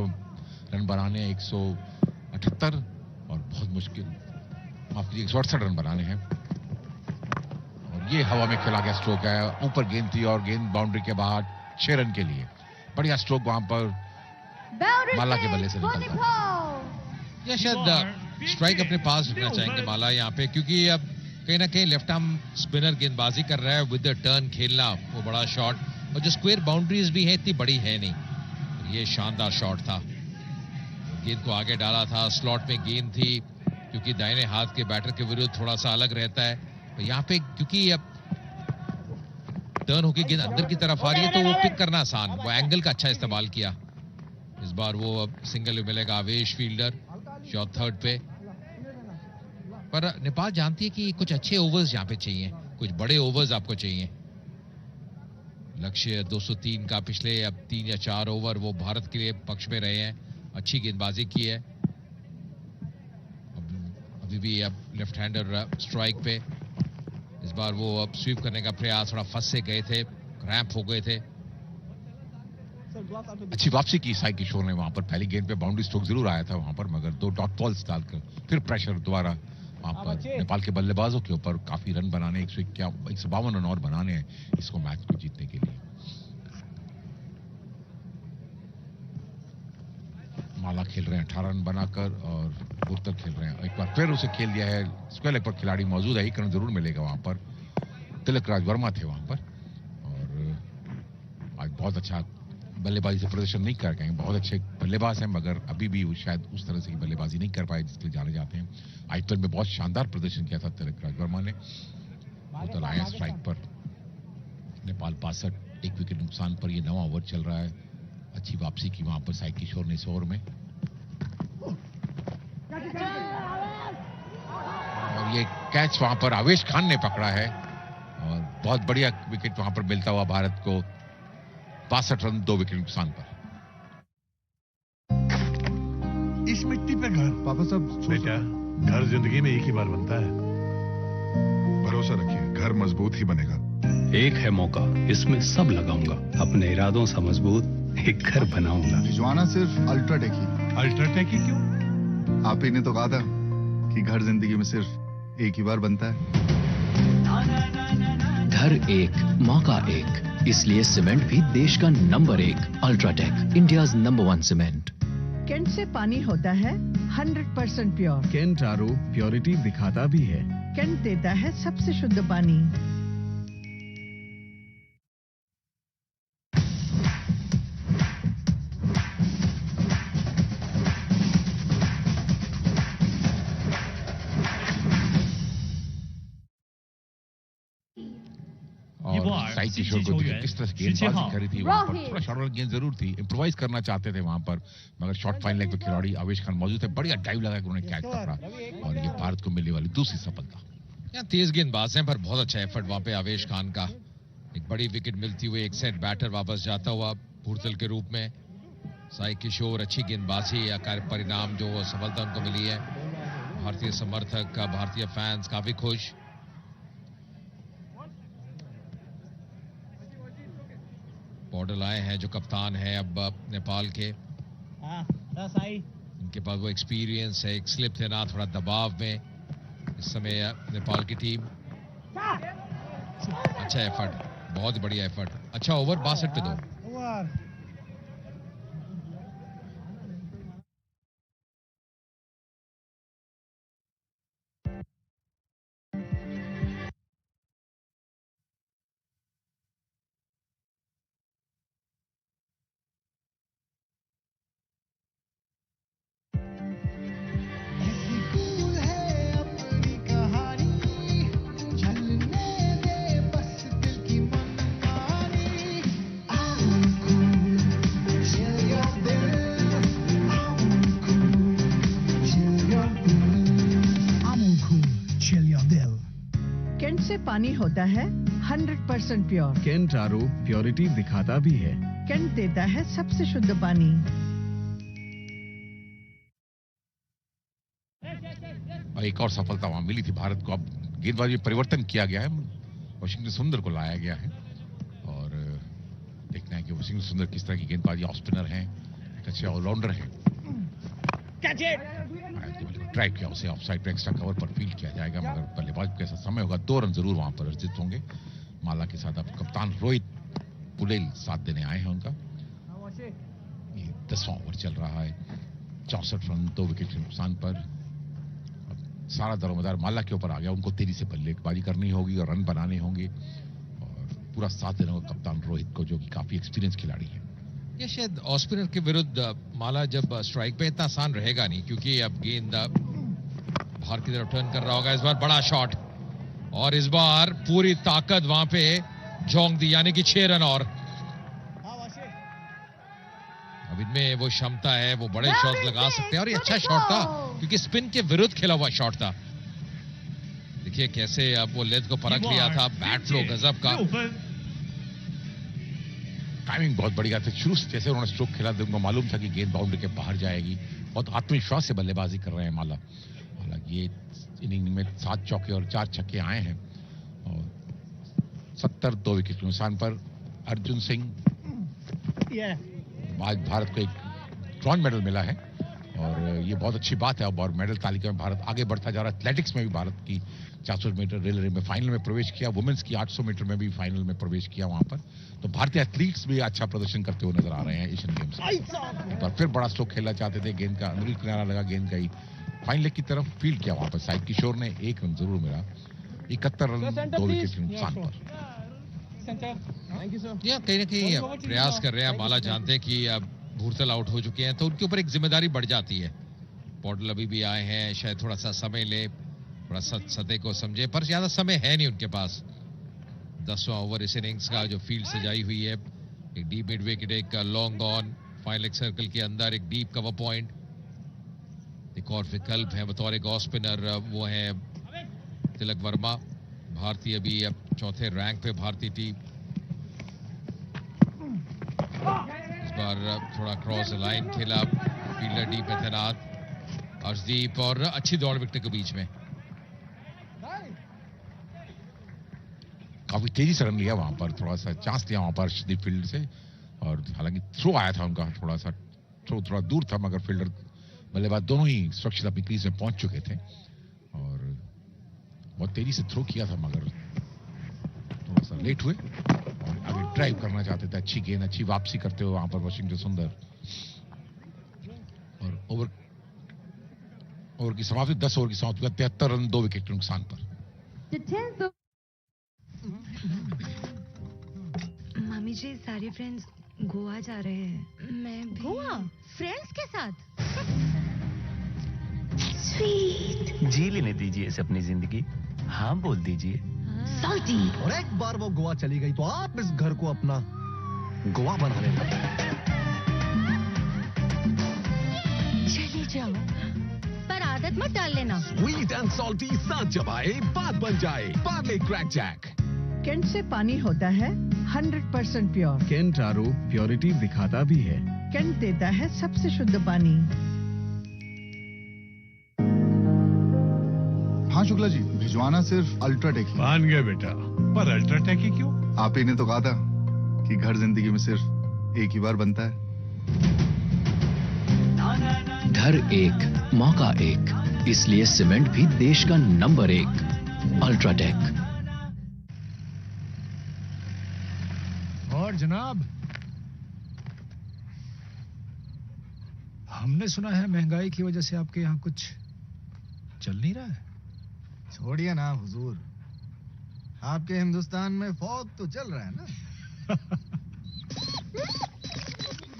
रन बनाने 178 और बहुत मुश्किल माफ कीजिए 168 रन बनाने हैं। और ये हवा में खेला गया स्ट्रोक है, ऊपर गेंद थी और गेंद बाउंड्री के बाहर 6 रन के लिए। बढ़िया स्ट्रोक वहां पर माला के बल्ले से निकलता है। या शायद स्ट्राइक अपने पास रखना चाहेंगे माला यहाँ पे, क्योंकि अब कहीं ना कहीं लेफ्ट आर्म स्पिनर गेंदबाजी कर रहा है, विद द टर्न खेलना वो बड़ा शॉट, और जो स्क्वायर बाउंड्रीज भी है इतनी बड़ी है नहीं। ये शानदार शॉट था, गेंद को आगे डाला था, स्लॉट में गेंद थी, क्योंकि दाहिने हाथ के बैटर के विरुद्ध थोड़ा सा अलग रहता है। तो यहाँ पे क्योंकि अब टर्न होकर गेंद अंदर की तरफ आ रही है तो वो पिक करना आसान, वो एंगल का अच्छा इस्तेमाल किया। इस बार वो अब सिंगल मिलेगा आवेश फील्डर शॉट थर्ड पे। पर नेपाल जानती है कि कुछ अच्छे ओवर्स यहाँ पे चाहिए, कुछ बड़े ओवर्स आपको चाहिए। लक्ष्य 203 का पिछले अब 3 या 4 ओवर वो भारत के लिए पक्ष में रहे हैं, अच्छी गेंदबाजी की है। अभी भी अब लेफ्ट हैंडर स्ट्राइक पे, इस बार वो अब स्वीप करने का प्रयास, थोड़ा फंस से गए थे, क्रैम्प हो गए थे। अच्छी वापसी की साई किशोर ने वहां पर। पहली गेंद पे बाउंड्री स्ट्रोक जरूर आया था वहां पर, मगर 2 डॉट बॉल्स डालकर फिर प्रेशर दोबारा वहां पर नेपाल के बल्लेबाजों के ऊपर। काफी रन बनाने, 152 रन और बनाने हैं इसको मैच को जीतने के लिए। माला खेल रहे हैं 18 रन बनाकर और गुर्तर खेल रहे हैं। एक बार फिर उसे खेल दिया है, स्क्वायर लेग पर खिलाड़ी मौजूद है, 1 रन जरूर मिलेगा वहां पर। तिलक राज वर्मा थे वहां पर और आज बहुत अच्छा बल्लेबाजी से प्रदर्शन नहीं कर पाएंगे। बहुत अच्छे बल्लेबाज हैं, मगर अभी भी वो शायद उस तरह से बल्लेबाजी नहीं कर पाए जिसके लिए जाने जाते हैं। आईपीएल में बहुत शानदार प्रदर्शन किया था तिलक राज वर्मा ने। बोतल आए स्ट्राइक पर, नेपाल 62, 1 विकेट नुकसान पर। ये 9वां ओवर चल रहा है। अच्छी वापसी की वहां पर साई किशोर ने इस ओवर में। और ये कैच वहां पर आवेश खान ने पकड़ा है और बहुत बढ़िया विकेट वहां पर मिलता हुआ भारत को। 62 रन 2 विकेट नुकसान पर। इस मिट्टी पे घर पापा साहब बेटा, घर जिंदगी में एक ही बार बनता है। भरोसा रखिए, घर मजबूत ही बनेगा। एक है मौका, इसमें सब लगाऊंगा, अपने इरादों से मजबूत एक घर बनाऊंगा। भिजवाना सिर्फ अल्ट्राटेक ही। अल्ट्राटेक ही क्यों? आप ही ने तो कहा था कि घर जिंदगी में सिर्फ एक ही बार बनता है। घर एक, मौका एक, इसलिए सीमेंट भी देश का number 1 UltraTech, India's number 1 cement. Kent से पानी होता है 100% प्योर। केंट आरओ प्योरिटी दिखाता भी है। केंट देता है सबसे शुद्ध पानी। साई किशोर को किस तरह से गेंदबाजी करी थी वहां पर। थोड़ा शॉर्ट गेंद जरूर थी, इंप्रोवाइज करना चाहते थे वहां पर, मगर शॉर्ट फाइन लेग पे खिलाड़ी आवेश खान मौजूद थे। बढ़िया ड्राइव लगा के उन्होंने कैच पकड़ा और ये भारत को मिलने वाली दूसरी सफलता। यहाँ तेज गेंदबाज हैं पर बहुत अच्छा एफर्ट वहां पे आवेश खान का। एक बड़ी विकेट मिलती हुई, एक सेट बैटर वापस जाता हुआ भूरतल के रूप में। साई किशोर अच्छी गेंदबाजी, आकार परिणाम जो सफलता उनको मिली है। भारतीय समर्थक, भारतीय फैंस काफी खुश। पॉडल आए हैं जो कप्तान है अब नेपाल के। इनके पास वो एक्सपीरियंस है, एक स्लिप थे ना, थोड़ा दबाव में इस समय नेपाल की टीम। अच्छा एफर्ट, बहुत बढ़िया एफर्ट, अच्छा ओवर 62 पे 2। केंट से पानी होता है 100% प्योर। केंट आरओ प्योरिटी दिखाता भी है। केंट देता है सबसे शुद्ध पानी। और एक और सफलता वहां मिली थी भारत को। अब गेंदबाजी में परिवर्तन किया गया है, वाशिंगटन सुंदर को लाया गया है और देखना है कि वाशिंगटन सुंदर किस तरह की गेंदबाजी, ऑफ स्पिनर हैं, एक अच्छे ऑलराउंडर हैं। ड्राइव किया, उसे ऑफ साइड पे एक्स्ट्रा कवर पर फील्ड किया जाएगा, मगर बल्लेबाज के साथ समय होगा 2 रन जरूर वहां पर अर्जित होंगे। माला के साथ अब कप्तान रोहित पुलेल साथ देने आए हैं उनका। ये 10वां ओवर चल रहा है, 64 रन 2 विकेट के नुकसान पर। अब सारा दारोमदार माला के ऊपर आ गया, उनको तेजी से बल्लेबाजी करनी होगी और रन बनाने होंगे और पूरा साथ देना होगा कप्तान रोहित को, जो कि काफी एक्सपीरियंस खिलाड़ी है। ये शायद ऑफ स्पिनर के विरुद्ध माला जब स्ट्राइक पे इतना आसान रहेगा नहीं, क्योंकि अब गेंद बाहर की तरफ टर्न कर रहा होगा। इस बार बड़ा शॉट और इस बार पूरी ताकत वहां पे झोंक दी, यानी कि 6 रन और। अब इनमें वो क्षमता है, वो बड़े शॉट लगा सकते हैं और ये अच्छा शॉट था क्योंकि स्पिन के विरुद्ध खेला हुआ शॉट था। देखिए कैसे अब वो लेंथ को परख लिया था, बैट फ्लो गजब का, टाइमिंग बहुत बढ़िया थी। शुरू से जैसे उन्होंने स्ट्रोक खेला उनको मालूम था कि गेंद बाउंड्री के बाहर जाएगी। बहुत आत्मविश्वास से बल्लेबाजी कर रहे हैं माला। हालांकि ये इनिंग में 7 चौके और 4 छक्के आए हैं और 70 2 विकेट के नुकसान पर अर्जुन सिंह। आज भारत को एक ब्रॉन्ज मेडल मिला है और ये बहुत अच्छी बात है। और मेडल तालिका में भारत आगे बढ़ता जा रहा है। एथलेटिक्स में भी भारत की 400 मीटर रिले में फाइनल में प्रवेश किया, वुमेन्स की 800 मीटर में भी फाइनल में प्रवेश किया वहां पर। तो भारतीय एथलीट्स भी अच्छा प्रदर्शन करते हुए नजर आ रहे हैं एशियन गेम्स में। एक बार फिर बड़ा स्ट्रोक खेलना चाहते थे, गेंद का अंदरूनी किनारा लगा, गेंद का ही फाइन लेग की तरफ फील्ड किया वहां पर। साहिब किशोर ने 1 रन जरूर मिला, 71 रन 2 विकेट के नुकसान पर। कहीं ना कहीं प्रयास कर रहे हैं माला, जानते हैं कि अब भूरतल आउट हो चुके हैं तो उनके ऊपर एक जिम्मेदारी बढ़ जाती है। पॉडल अभी भी आए हैं, शायद थोड़ा सा समय ले, थोड़ा सतह को समझे, पर ज्यादा समय है नहीं उनके पास। 10वां ओवर इस इनिंग्स का जो फील्ड सजाई हुई है, एक डीप मिड विकेट, एक long on, final leg circle के अंदर एक डीप कवर पॉइंट। एक और विकल्प है बतौर एक ऑफ स्पिनर, वो है तिलक वर्मा। भारतीय अभी अब 4थे रैंक पे भारतीय टीम। इस बार थोड़ा क्रॉस लाइन खेला, फील्डर डीप है तैनात अर्शदीप और अच्छी दौड़ विकेट के बीच में। काफी तेजी से रन लिया वहां पर, थोड़ा सा चांस लिया वहां पर अर्शदीप फील्ड से। और हालांकि थ्रो आया था उनका, थोड़ा सा थ्रो थोड़ा दूर था, मगर फील्डर बल्लेबाज दोनों ही सुरक्षित अपनी क्रीज में पहुंच चुके थे और बहुत तेजी से थ्रो किया था, मगर थोड़ा सा लेट हुए और आगे ड्राइव करना चाहते थे। अच्छी गेंद, अच्छी वापसी करते हुए वहां पर वाशिंगटन सुंदर। और ओवर की समाप्ति 10 ओवर की समाप्ति 73 रन 2 विकेट के नुकसान पर। मामी जी, सारे फ्रेंड्स गोवा जा रहे हैं। मैं भी। गोवा फ्रेंड्स के साथ? स्वीट। जी लेने दीजिए इसे अपनी जिंदगी। हाँ बोल दीजिए। सॉल्टी। और एक बार वो गोवा चली गई तो आप इस घर को अपना गोवा बना लेना। चली जाओ, पर आदत मत डाल लेना। स्वीट एंड सॉल्टी साथ चबाए बात बन जाए। Parle crack Jack. केंट से पानी होता है 100% प्योर। केंट आरओ प्योरिटी दिखाता भी है। केंट देता है सबसे शुद्ध पानी। हाँ शुक्ला जी, भिजवाना सिर्फ अल्ट्राटेक ही। मान गए बेटा, पर अल्ट्राटेक ही क्यों? आप ही ने तो कहा था कि घर जिंदगी में सिर्फ एक ही बार बनता है। घर एक, मौका एक, इसलिए सीमेंट भी देश का नंबर 1 अल्ट्राटेक। और जनाब, हमने सुना है महंगाई की वजह से आपके यहाँ कुछ चल नहीं रहा है। छोड़िए ना हुजूर, आपके हिंदुस्तान में फॉग तो चल रहा है ना।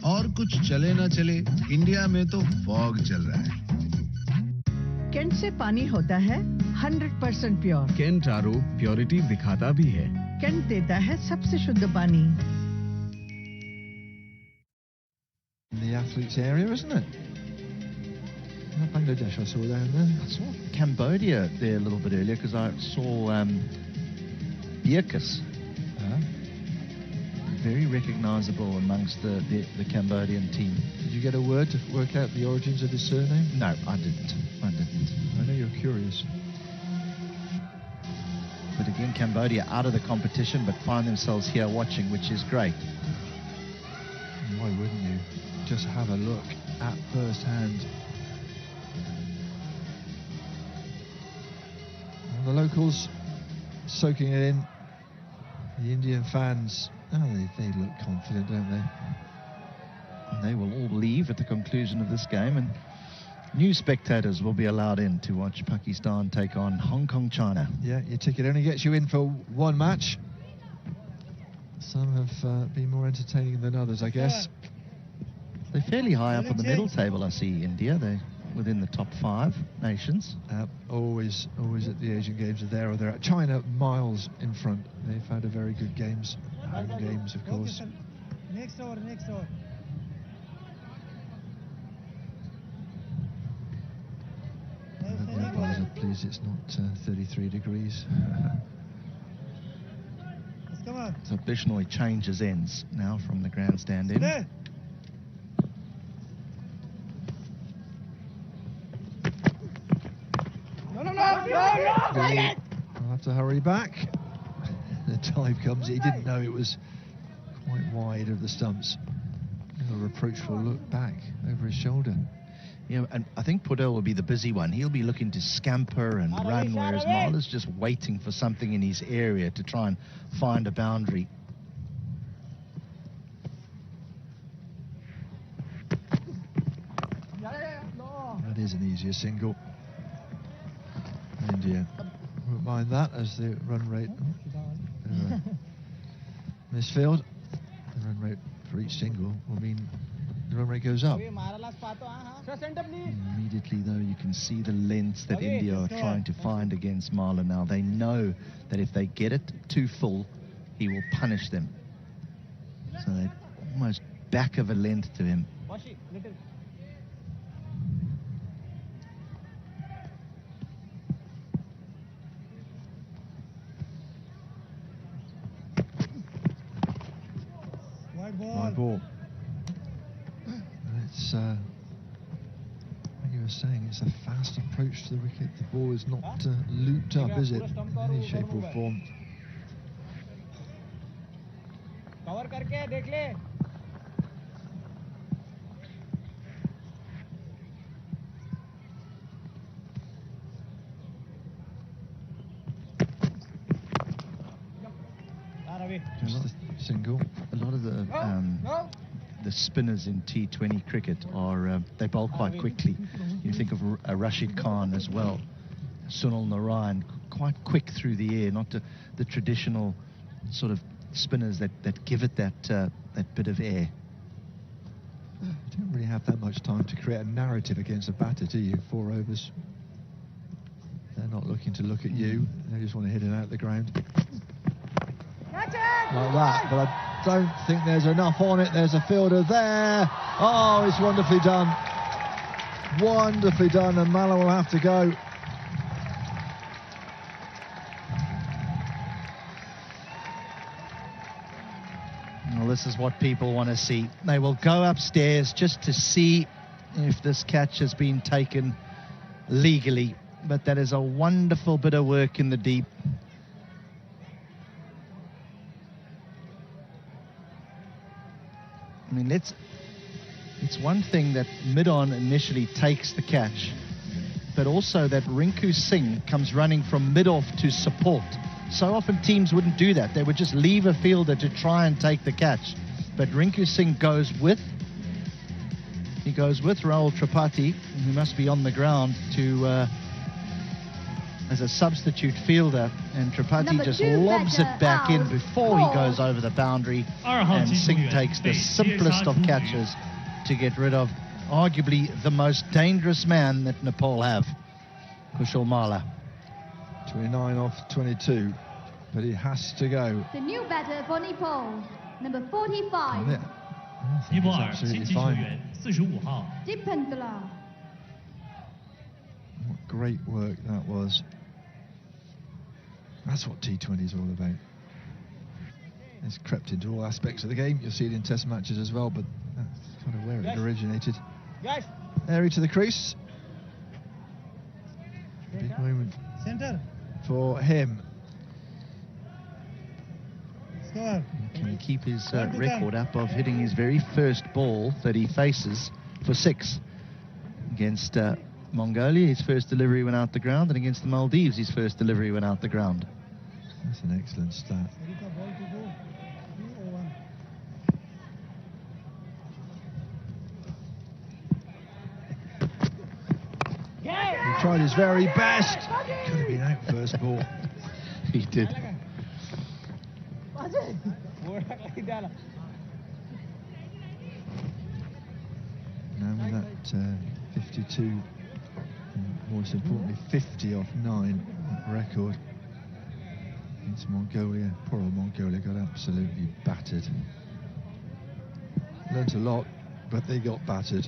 और कुछ चले ना चले, इंडिया में तो फॉग चल रहा है। केंट से पानी होता है 100% प्योर। केंट आरओ प्योरिटी दिखाता भी है। केंट देता है सबसे शुद्ध पानी। The athletes area, isn't it? Bangladesh, I saw down there. I saw Cambodia there a little bit earlier because I saw Birkus. Very recognisable amongst the Cambodian team. Did you get a word to work out the origins of his surname? No, I didn't. I know you're curious. But again, Cambodia out of the competition, but find themselves here watching, which is great. Why wouldn't you? Just have a look at first hand. the locals soaking it in. The Indian fans, they look confident, don't they? And they will all leave at the conclusion of this game, and new spectators will be allowed in to watch Pakistan take on Hong Kong, China. Yeah, your ticket only gets you in for one match. Some have been more entertaining than others, I guess. They're fairly high up on the medal table, I see, India. They're within the top 5 nations. Always at the Asian Games are there or they're at. China miles in front. They've had a very good home games, of course. Next over. The umpires are pleased it's not 33 degrees. So Bishnoi changes ends now from the grandstand end. I'll have to hurry back. The time comes. He didn't know it was quite wide of the stumps. A reproachful look back over his shoulder. Yeah, and I think Podell will be the busy one. He'll be looking to scamper and run, whereas Mahler's just waiting for something in his area to try and find a boundary. That is an easier single. India won't mind that as the run rate. Misfield. The run rate for each single will mean the run rate goes up. Immediately, though, you can see the lengths that India are trying to find against Mahler now. They know that if they get it too full, he will punish them. So they're almost back of a length to him. Wide ball. It's, like you were saying, it's a fast approach to the wicket. The ball is not looped up, is it, in any shape or form? Just a single. A lot of the spinners in T20 cricket are they bowl quite quickly. You think of Rashid Khan as well, Sunil Narayan, quite quick through the air, not the traditional sort of spinners that give it that bit of air. You don't really have that much time to create a narrative against a batter, do you? 4 overs. They're not looking to look at you. They just want to hit it out the ground. Like that, but I don't think there's enough on it. There's a fielder there. Oh, it's wonderfully done. Wonderfully done, and Mala will have to go. Well, this is what people want to see. They will go upstairs just to see if this catch has been taken legally. But that is a wonderful bit of work in the deep. I mean, it's one thing that mid-on initially takes the catch, but also that Rinku Singh comes running from mid-off to support. So often teams wouldn't do that. They would just leave a fielder to try and take the catch. But Rinku Singh goes with Rahul Tripathi, who must be on the ground to as a substitute fielder, and Tripathi just lobs it back in before he goes over the boundary, and Singh takes the simplest of catches to get rid of arguably the most dangerous man that Nepal have, Kushal Mala. 29 off 22, but he has to go. The new batter for Nepal, number 45. Absolutely fine. Dipendra. What great work that was. That's what T20 is all about. It's crept into all aspects of the game. You'll see it in test matches as well, but that's kind of where it originated. Airy to the crease. Big moment for him. Can he keep his record up of hitting his very first ball that he faces for 6 against Mongolia, his first delivery went out the ground, and against the Maldives, his first delivery went out the ground. That's an excellent stat. He tried his very best. Could have been out first ball. He did. Now with that 52, and most importantly 50 off 9 record against Mongolia. Poor old Mongolia got absolutely battered. Learnt a lot, but they got battered.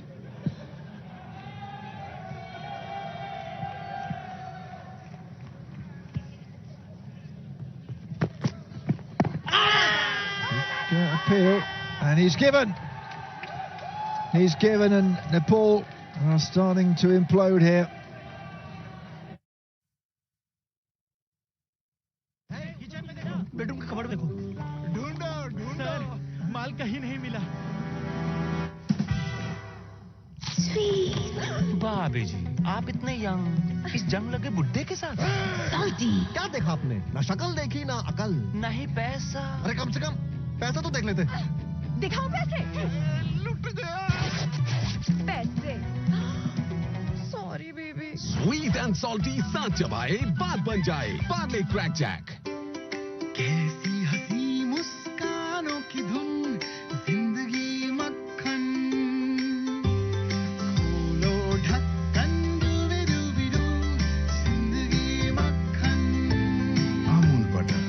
Appeal, and he's given, and Nepal are starting to implode here. Bedroom का खबर देखो ढूंढो ढूंढो माल कहीं नहीं मिला भाभी जी आप इतने यंग इस जंग लगे बुड्ढे के साथ क्या देखा आपने? ना शक्ल देखी ना अकल। नहीं पैसा। अरे कम से कम पैसा तो देख लेते। दिखाओ पैसे। लुट गया। पैसे। Sorry baby. Sweet and salty साथ चबाए बात बन जाए पार्ले क्रैक जैक। कैसी हंसी मुस्कानों की धुन जिंदगी मक्खन खोलो ढक्कन डूबे डूबी डू जिंदगी मक्खन अमूल बटर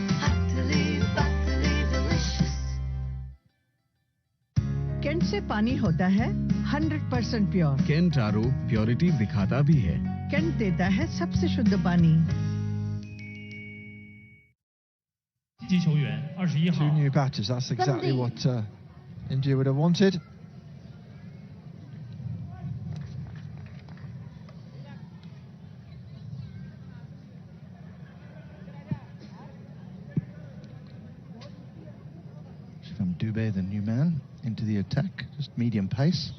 केंट से पानी होता है 100% प्योर। केंट आरओ प्योरिटी दिखाता भी है। केंट देता है सबसे शुद्ध पानी। Two new batters, that's exactly what India would have wanted. Shivam Dubey, the new man, into the attack, just medium pace.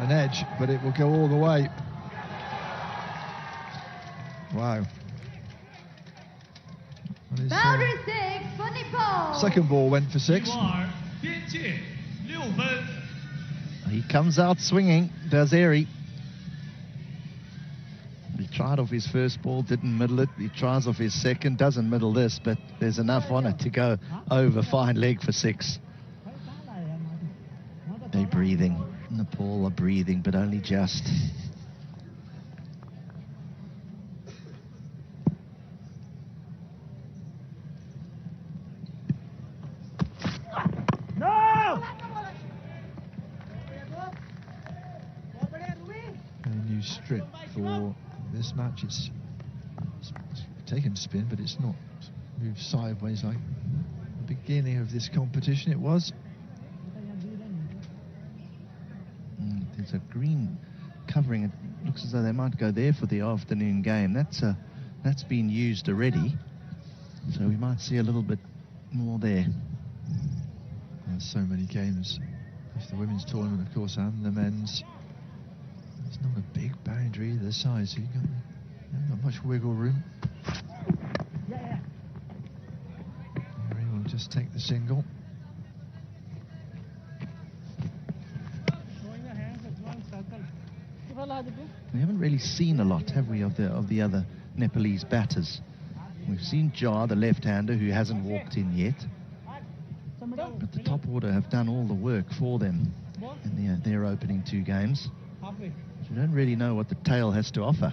An edge, but it will go all the way. Wow. Boundary 6 for Nepal. Second ball went for 6. He comes out swinging, Dazeri. He tried off his first ball, didn't middle it. He tries off his second, doesn't middle this, but there's enough on it to go over fine leg for 6. They're breathing. Nepal are breathing, but only just. No! A new strip for this match. It's taken spin, but it's not moved sideways like the beginning of this competition it was. There's a green covering. It looks as though they might go there for the afternoon game. That's been used already, so we might see a little bit more there. There's so many games. It's the women's tournament, of course, and the men's. It's not a big boundary either side, so you haven't got much wiggle room. Mary will just take the single. We haven't really seen a lot, have we, of the other Nepalese batters? We've seen Jar, the left-hander, who hasn't walked in yet. But the top order have done all the work for them in their opening 2 games. So we don't really know what the tail has to offer.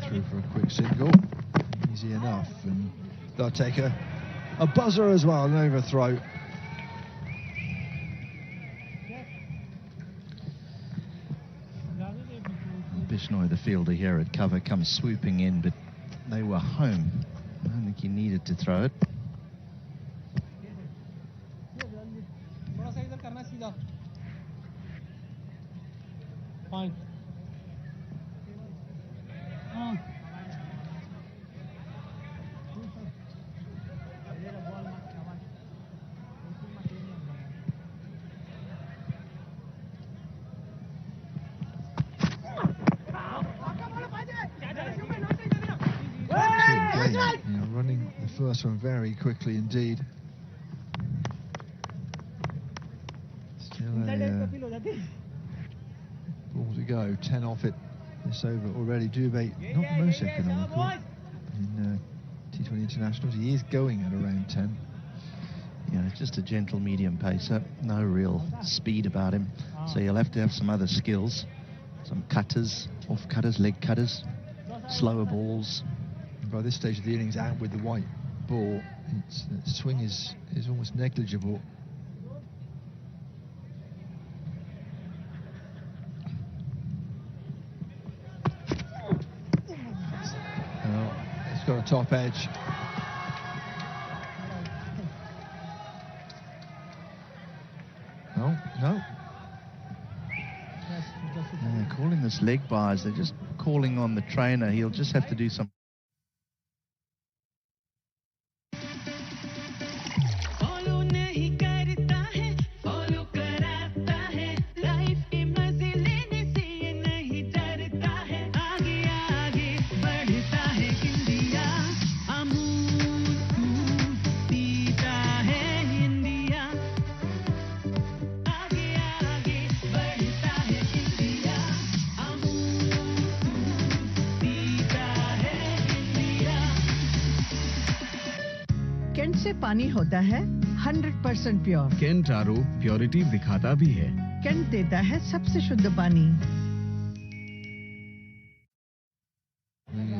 Through for a quick single. Easy enough, and they'll take a buzzer as well, an overthrow. Bishnoi, the fielder here at cover, comes swooping in, but they were home. I don't think he needed to throw it. first one very quickly indeed. Still a ball to go, 10 off it this over already. Dubé, not the most economical in T20 internationals. He is going at around 10. Yeah, just a gentle medium pacer, no real speed about him. So you'll have to have some other skills, some cutters, off cutters, leg cutters, slower balls. By this stage of the innings, out with the white ball, its swing is almost negligible. It's got a top edge. No. They're calling this leg buys. They're just calling on the trainer. He'll just have to do some. Kent से पानी होता है 100% pure. Cantt RO purity दिखाता भी है। Cantt देता है सबसे शुद्ध पानी।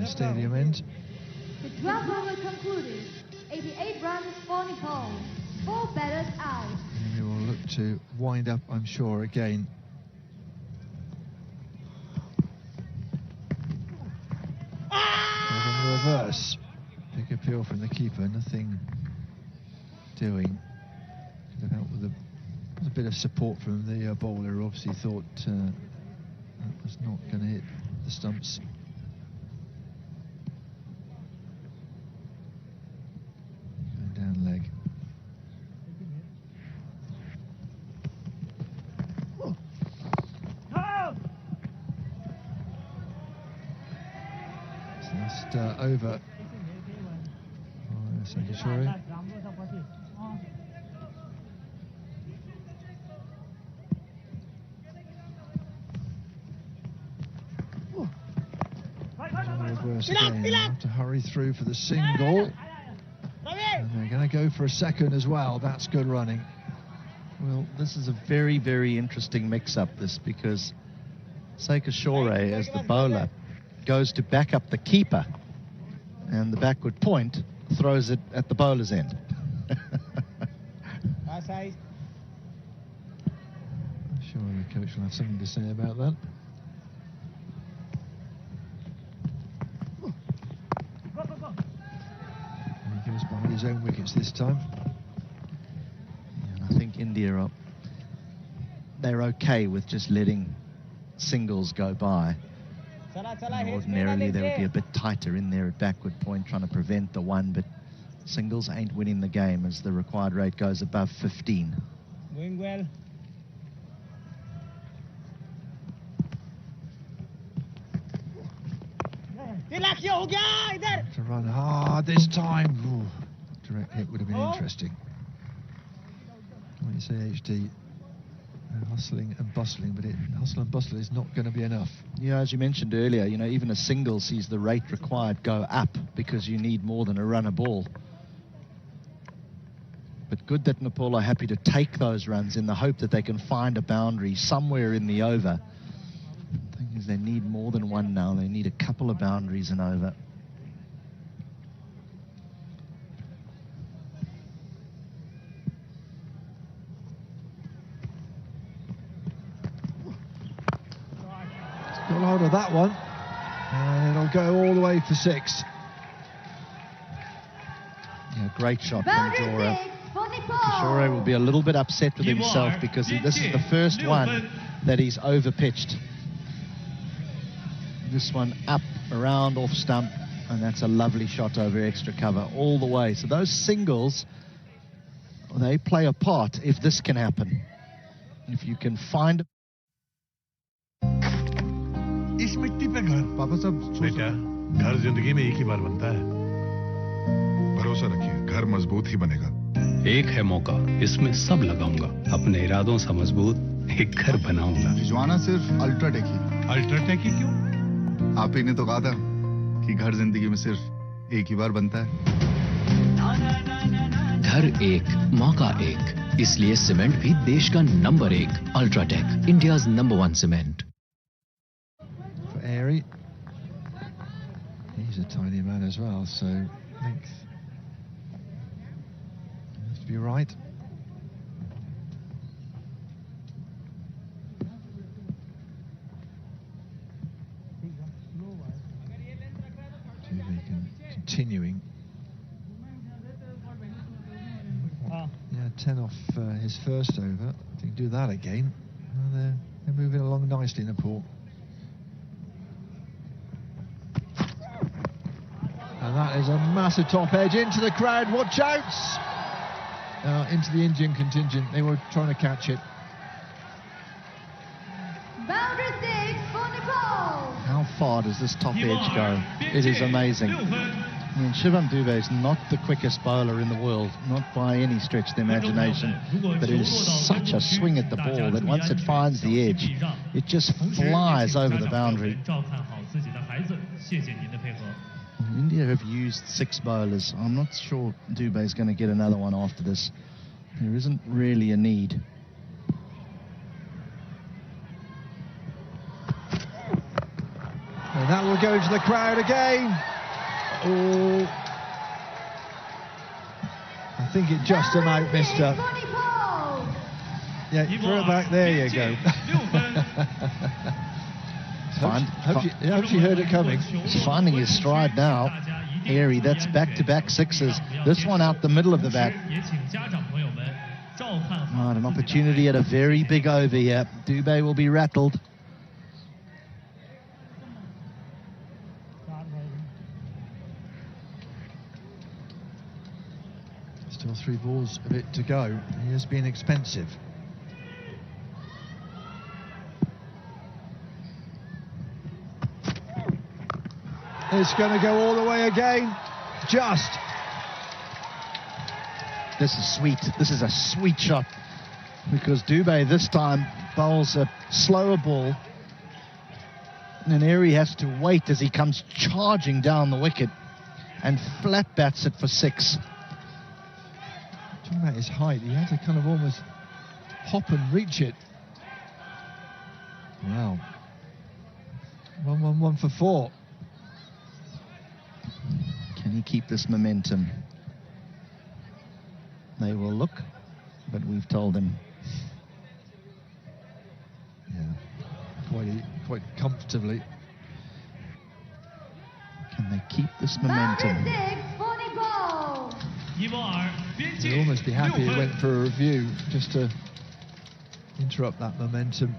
Stadium end. The 12th over concluded. 88 runs for Nepal. 4 batters out. And we will look to wind up, I'm sure, again. On the reverse. Big appeal from the keeper, nothing doing. Could have helped with a bit of support from the bowler, who obviously thought that was not going to hit the stumps. Going down leg. It's last over. Secretary. Reverse again. They have to hurry through for the single. And they're going to go for a second as well. That's good running. Well, this is a very, very interesting mix-up, this, because Seika Shore, as the bowler, goes to back up the keeper, and the backward point throws it at the bowler's end. I'm sure the coach will have something to say about that. And he goes behind his own wickets this time. And I think India they're okay with just letting singles go by. Ordinarily, they would be a bit tighter in there at backward point, trying to prevent the one, but singles ain't winning the game as the required rate goes above 15. Doing well. To run hard this time. Ooh, direct hit would have been interesting. When you say HD, hustling and bustling, but hustle and bustle is not going to be enough. Yeah, as you mentioned earlier, even a single sees the rate required go up because you need more than a run a ball. But good that Nepal are happy to take those runs in the hope that they can find a boundary somewhere in the over. The thing is, they need more than one now. They need a couple of boundaries and over. Got hold of that one, and it'll go all the way for 6. Yeah, great shot from Jora. Jora will be a little bit upset with himself because this is the first one that he's overpitched. This one up, around, off stump, and that's a lovely shot over extra cover all the way. So those singles, they play a part if this can happen. If you can find इस मिट्टी पे घर पापा साहब बेटा घर जिंदगी में एक ही बार बनता है भरोसा भरोसा रखिए, घर मजबूत ही बनेगा। एक है मौका, इसमें सब लगाऊंगा। अपने इरादों से मजबूत एक घर बनाऊंगा। भिजवाना सिर्फ अल्ट्राटेक ही। अल्ट्राटेक ही क्यों? आप ही ने तो कहा था कि घर जिंदगी में सिर्फ एक ही बार बनता है। घर एक, मौका एक, इसलिए सीमेंट भी देश का number 1 UltraTech, India's number 1 cement. For Airy, he's a tiny man as well, so length has to be right. Continuing. Yeah, 10 off his first over. If he can do that again, well, they're moving along nicely, Nepal. And that is a massive top edge into the crowd. Watch out! Into the Indian contingent. They were trying to catch it. Boundary 6 for Nepal. How far does this top edge go? It is amazing. I mean, Shivam Dubé is not the quickest bowler in the world, not by any stretch of the imagination, but it is such a swing at the ball that once it finds the edge, it just flies over the boundary. India have used 6 bowlers. I'm not sure Dubé is going to get another one after this. There isn't really a need. And that will go into the crowd again. Oh, I think it just about missed up. Yeah, throw it back. There you go. Hope she heard it coming. He's finding his stride now. Airy, that's back-to-back sixes. This one out the middle of the bat. Right, an opportunity at a very big over here. Dubé will be rattled. Still 3 balls of it to go. He has been expensive. It's going to go all the way again. Just. This is sweet. This is a sweet shot because Dubé this time bowls a slower ball and Airy has to wait as he comes charging down the wicket and flat bats it for 6. Talking about his height, he had to kind of almost hop and reach it. Wow. 1-1-1 for 4. Can he keep this momentum? They will look, but we've told him. Yeah, quite comfortably. Can they keep this momentum? You'd almost be happy he went for a review just to interrupt that momentum.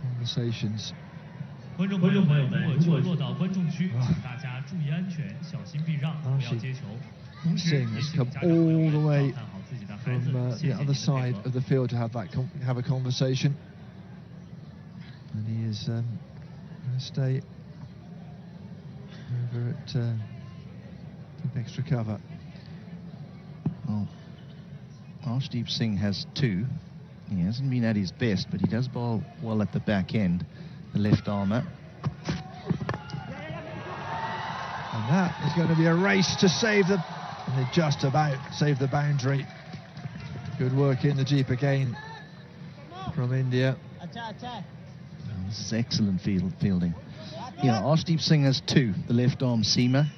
Conversations. 观众朋友们，如果落到观众区，请大家注意安全，小心避让，不要接球。同时， Singh has come all the way from the other side of the field to have a conversation, and he is going to stay over at keep extra cover. Well, Arshdeep Singh has 2. He hasn't been at his best, but he does bowl well at the back end, the left armour. And that is going to be a race to save the... And they just about saved the boundary. Good work in the Jeep again from India. This is excellent fielding. Yeah, Arshdeep Singh has 2, the left arm seamer.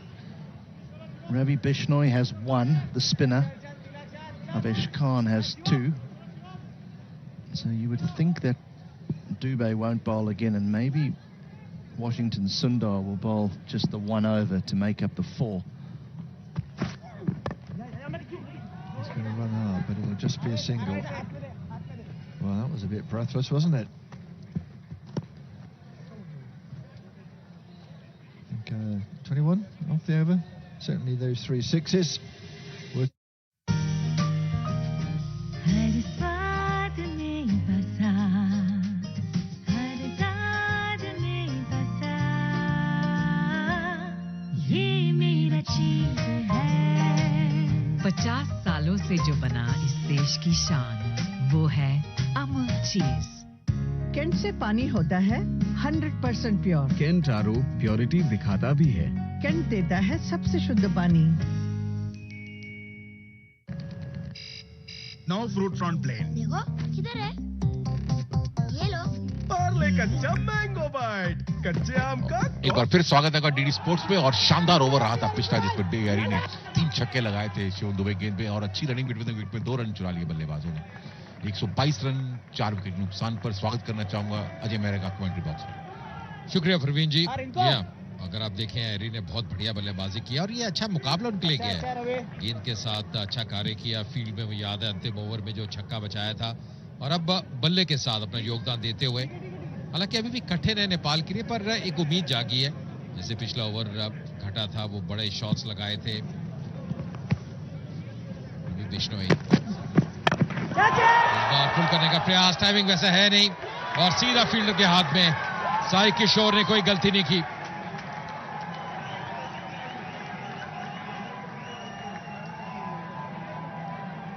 Ravi Bishnoi has 1, the spinner. Avesh Khan has 2. So you would think that Dubé won't bowl again, and maybe Washington Sundar will bowl just the 1 over to make up the 4. He's going to run hard, but it'll just be a single. Well, that was a bit breathless, wasn't it? I think 21 off the over. Certainly those 3 sixes were... ये मेरा 50 सालों से जो बना इस देश की शान, वो है अमूल चीज। कैंट से पानी होता है 100% प्योर। कैंट आरओ प्योरिटी दिखाता भी है। कैंट देता है सबसे शुद्ध पानी। No fruits on plane. देखो किधर है? ये लो। पार्ले कच्चा मैंगो बाइट, कच्चे आम का। एक बार फिर स्वागत है डीडी स्पोर्ट्स पे। और शानदार ओवर रहा था पिछला, जिसमें डे एरी ने 3 छक्के लगाए थे शिवम दुबे गेंद पे, और अच्छी रनिंग बिटवीन द विकेट में 2 रन चुरा लिए बल्लेबाजों ने। 122 रन 4 विकेट नुकसान पर। स्वागत करना चाहूंगा अजय मेहरा का कमेंट्री बॉक्स में। शुक्रिया प्रवीण जी। अगर आप देखें, एरी ने बहुत बढ़िया बल्लेबाजी किया और ये अच्छा मुकाबला उनके लिए किया है। गेंद के साथ अच्छा कार्य किया। फील्ड में मुझे याद है अंतिम ओवर में जो छक्का बचाया था, और अब बल्ले के साथ अपना योगदान देते हुए, हालांकि अभी भी कठिन है नेपाल के लिए, पर एक उम्मीद जागी है। जैसे पिछला ओवर घटा था, वो बड़े शॉट्स लगाए थे बिश्नोई। फुल करने का प्रयास, टाइमिंग वैसा है नहीं, और सीधा फील्डर के हाथ में। साई किशोर ने कोई गलती नहीं की।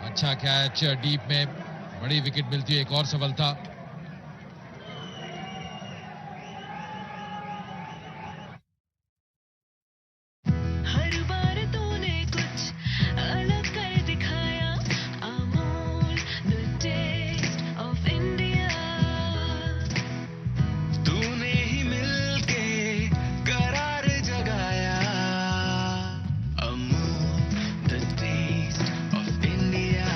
अच्छा कैच डीप में, बड़ी विकेट मिलती है, एक और सफलता। हर बार तूने कुछ अलग कर दिखाया, Amul the taste of India. तूने ही मिलके करार जगाया, Amul the taste of India.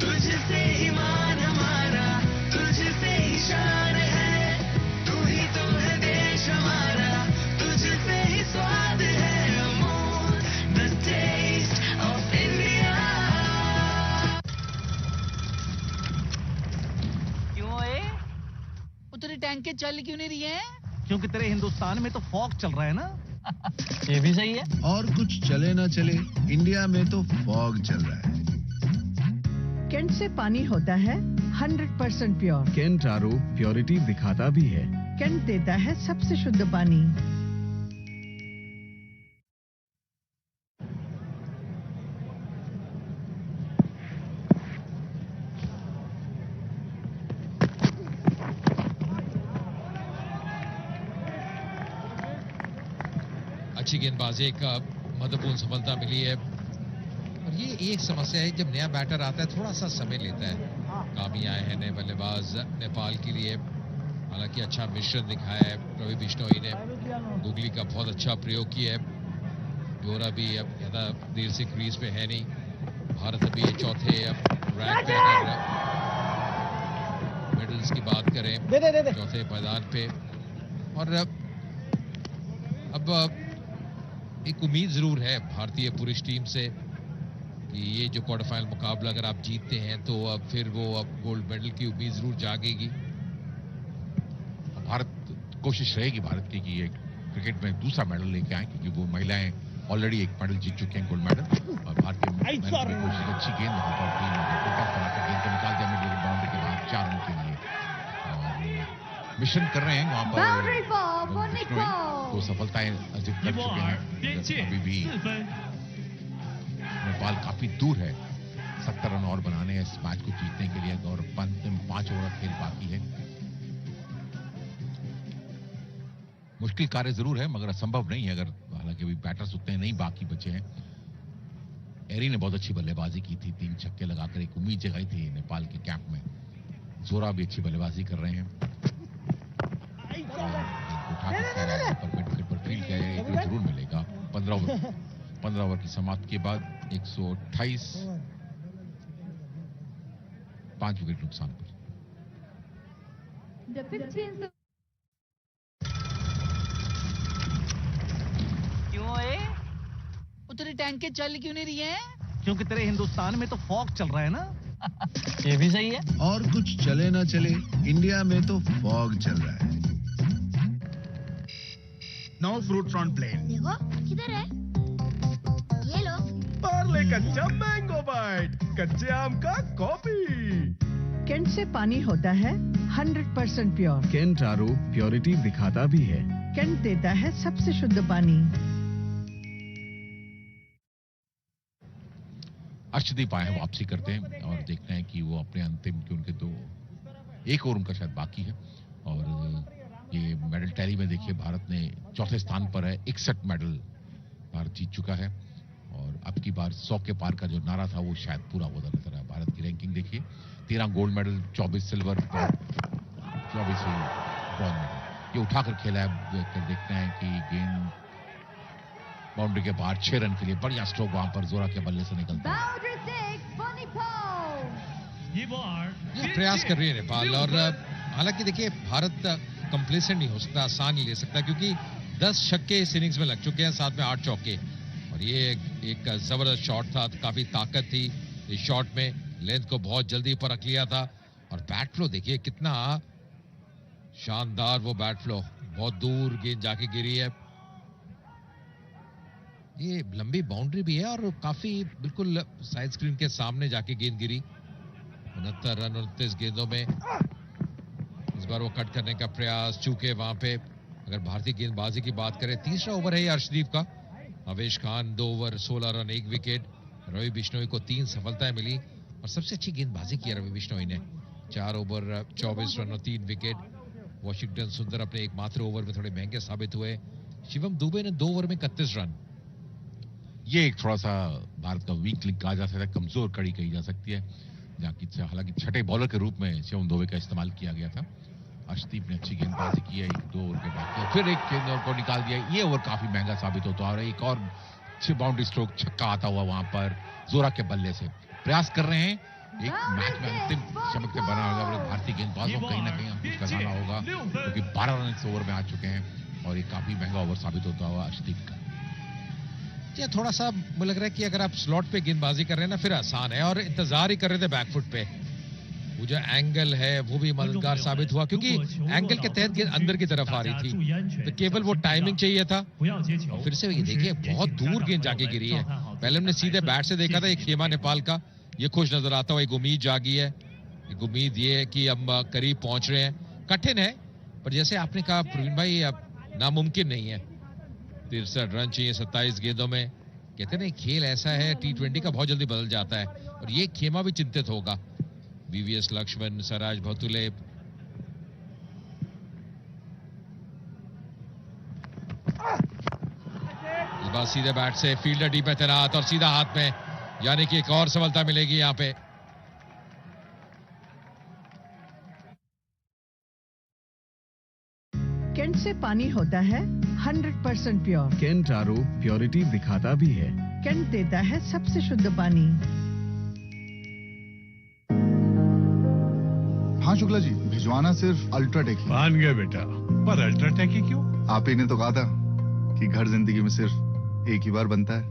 तुझसे ही मान हमारा, तुझसे ही शान है, तू ही तो है देश हमारा, तुझसे ही स्वाद है, Amul the taste of India. क्यों है? उतनी टैंक के चल क्यों नहीं रही है? क्योंकि तेरे हिंदुस्तान में तो फॉग चल रहा है ना। ये भी सही है। और कुछ चले ना चले, इंडिया में तो फॉग चल रहा है। कैंट से पानी होता है 100% प्योर। कैंट आरओ प्योरिटी दिखाता भी है। कैंट देता है सबसे शुद्ध पानी। अच्छी गेंदबाजी, एक महत्वपूर्ण सफलता मिली है। और ये एक समस्या है, जब नया बैटर आता है थोड़ा सा समय लेता है। कामी आए हैं नए बल्लेबाज नेपाल के लिए, हालांकि अच्छा मिश्रण दिखाया है रवि बिश्नोई ने। गुगली का बहुत अच्छा प्रयोग किया है। जोरा भी अब ज्यादा देर से क्रीज पे है नहीं। भारत अभी चौथे रैंक पे, अगर मेडल्स की बात करें, चौथे मैदान पे। और अब एक उम्मीद जरूर है भारतीय पुरुष टीम से कि ये जो क्वार्टर फाइनल मुकाबला अगर आप जीतते हैं तो अब फिर वो अब गोल्ड मेडल की उम्मीद जरूर जागेगी। भारत कोशिश रहेगी भारत की कि ये क्रिकेट में दूसरा मेडल लेके आए, क्योंकि वो महिलाएं ऑलरेडी एक मेडल जीत चुके हैं, गोल्ड मेडल। और भारत की कोशिश, अच्छी गेंद वहां पर गेंद को निकाल दिया मिड विकेट बाउंड्री के बाद 4 रन के लिए, और मिशन कर रहे हैं वहां पर। तो सफलताएं अर्जित कर चुके हैं। अभी भी नेपाल काफी दूर है 70 रन और बनाने हैं इस मैच को जीतने के लिए, और अंतिम 5 ओवर खेल बाकी है। मुश्किल कार्य जरूर है, मगर असंभव नहीं है, अगर हालांकि अभी बैटर्स उतने नहीं बाकी बचे हैं। एरी ने बहुत अच्छी बल्लेबाजी की थी, 3 छक्के लगाकर एक उम्मीद जगाई थी नेपाल के कैंप में। जोरा भी अच्छी बल्लेबाजी कर रहे हैं। पर फील्ड का एक जरूर मिलेगा। 15 ओवर की समाप्ति के बाद 128, 5 विकेट नुकसान पर। क्यों है? उतनी टैंक के चल क्यों नहीं रही है? क्योंकि तेरे हिंदुस्तान में तो फॉग चल रहा है ना। ये भी सही है। और कुछ चले ना चले, इंडिया में तो फॉग चल रहा है। No fruits on plane. देखो किधर है? ये लो। पार्ले कच्चा मैंगो बाइट, कच्चे आम का कॉफी। कैंट से पानी होता है 100% प्योर। कैंट आरओ प्योरिटी दिखाता भी है। कैंट देता है सबसे शुद्ध पानी। अर्शदीप आए हैं वापसी करते हैं और देखते हैं कि वो अपने अंतिम के उनके दो एक और उनका शायद बाकी है। और ये मेडल टैली में देखिए भारत ने चौथे स्थान पर है, 61 मेडल भारत जीत चुका है और अब की बार 100 के पार का जो नारा था वो शायद पूरा होता नजर आया। भारत की रैंकिंग देखिए, 13 gold medal, 24 silver, 24 bronze medal, ये उठाकर खेला है। देखते हैं कि गेंद बाउंड्री के बाहर 6 रन के लिए बढ़िया स्ट्रोक वहां पर जोरा के बल्ले से निकलता है। ये प्रयास कर रही है नेपाल और हालांकि देखिए भारत कंप्लेसेंट नहीं हो सकता, आसान नहीं ले सकता क्योंकि 10 छक्के इस इनिंग्स में लग चुके हैं, साथ में 8 चौके और ये एक जबरदस्त शॉट था, काफी ताकत थी इस शॉट में, लेंथ को बहुत जल्दी ऊपर रख लिया था और बैट फ्लो देखिए कितना शानदार, वो बैट फ्लो बहुत दूर गेंद जाके गिरी है। ये लंबी बाउंड्री भी है और काफी बिल्कुल साइड स्क्रीन के सामने जाके गेंद गिरी। 69 रन 29 गेंदों में इस बार वो कट करने का प्रयास, चूके वहां पे अगर भारतीय गेंदबाजी की बात करें, तीसरा ओवर है ये अर्शदीप का। Avesh Khan 2 over 16 run 1 wicket, Ravi Bishnoi को 3 सफलताएं मिली और सबसे अच्छी गेंदबाजी की रवि बिश्नोई ने, 4 ओवर 24 रन और 3 विकेट। वॉशिंगटन सुंदर अपने एकमात्र ओवर में थोड़े महंगे साबित हुए। शिवम दुबे ने 2 ओवर में 31 रन। ये एक थोड़ा सा भारत का वीक लिंक कहा जा सकता है, कमजोर कड़ी कही जा सकती है, जहाँ की हालांकि छठे बॉलर के रूप में शिवम दुबे का इस्तेमाल किया गया था। अर्शदीप ने अच्छी गेंदबाजी की है, 1-2 ओवर के बाद फिर एक गेंद को निकाल दिया। ये ओवर काफी महंगा साबित होता है और एक और अच्छी बाउंड्री स्ट्रोक छक्का आता हुआ वहां पर जोरा के बल्ले से। प्रयास कर रहे हैं एक मैच में अंतिम चमक से बना होगा भारतीय गेंदबाजों को, कहीं ना कहीं अंकुश लगाना होगा क्योंकि 12 रन इस ओवर में आ चुके हैं और ये काफी महंगा ओवर साबित होता हुआ अर्शदीप का। ये थोड़ा सा मुझे लग रहा है कि अगर आप स्लॉट पे गेंदबाजी कर रहे हैं ना फिर आसान है और इंतजार ही कर रहे थे बैकफुट पे। वो जो एंगल है वो भी मददगार साबित हुआ क्योंकि एंगल के तहत गेंद अंदर की तरफ आ रही थी, तो केवल वो टाइमिंग चाहिए था। फिर से ये देखिए बहुत दूर गेंद जाके गिरी है। पहले हमने सीधे बैट से देखा था एक खेमा नेपाल का, ये खुश नजर आता हुआ, एक उम्मीद जागी है, एक उम्मीद ये है कि हम करीब पहुंच रहे हैं। कठिन है पर जैसे आपने कहा प्रवीण भाई, अब नामुमकिन नहीं है। 63 रन चाहिए 27 गेंदों में। कहते हैं खेल ऐसा है T20 का, बहुत जल्दी बदल जाता है और ये खेमा भी चिंतित होगा। VVS लक्ष्मण, सराज भतुले, इस बार सीधे बैट से फील्डर डीप में तैनात और सीधा हाथ में, यानी कि एक और सफलता मिलेगी यहां पे। केंट से पानी होता है 100% प्योर। केंट आरओ प्योरिटी दिखाता भी है। केंट देता है सबसे शुद्ध पानी। हाँ शुक्ला जी, भिजवाना सिर्फ अल्ट्राटेक ही। मान गया बेटा, पर अल्ट्राटेक ही क्यों? आप ही ने तो कहा था कि घर जिंदगी में सिर्फ एक ही बार बनता है।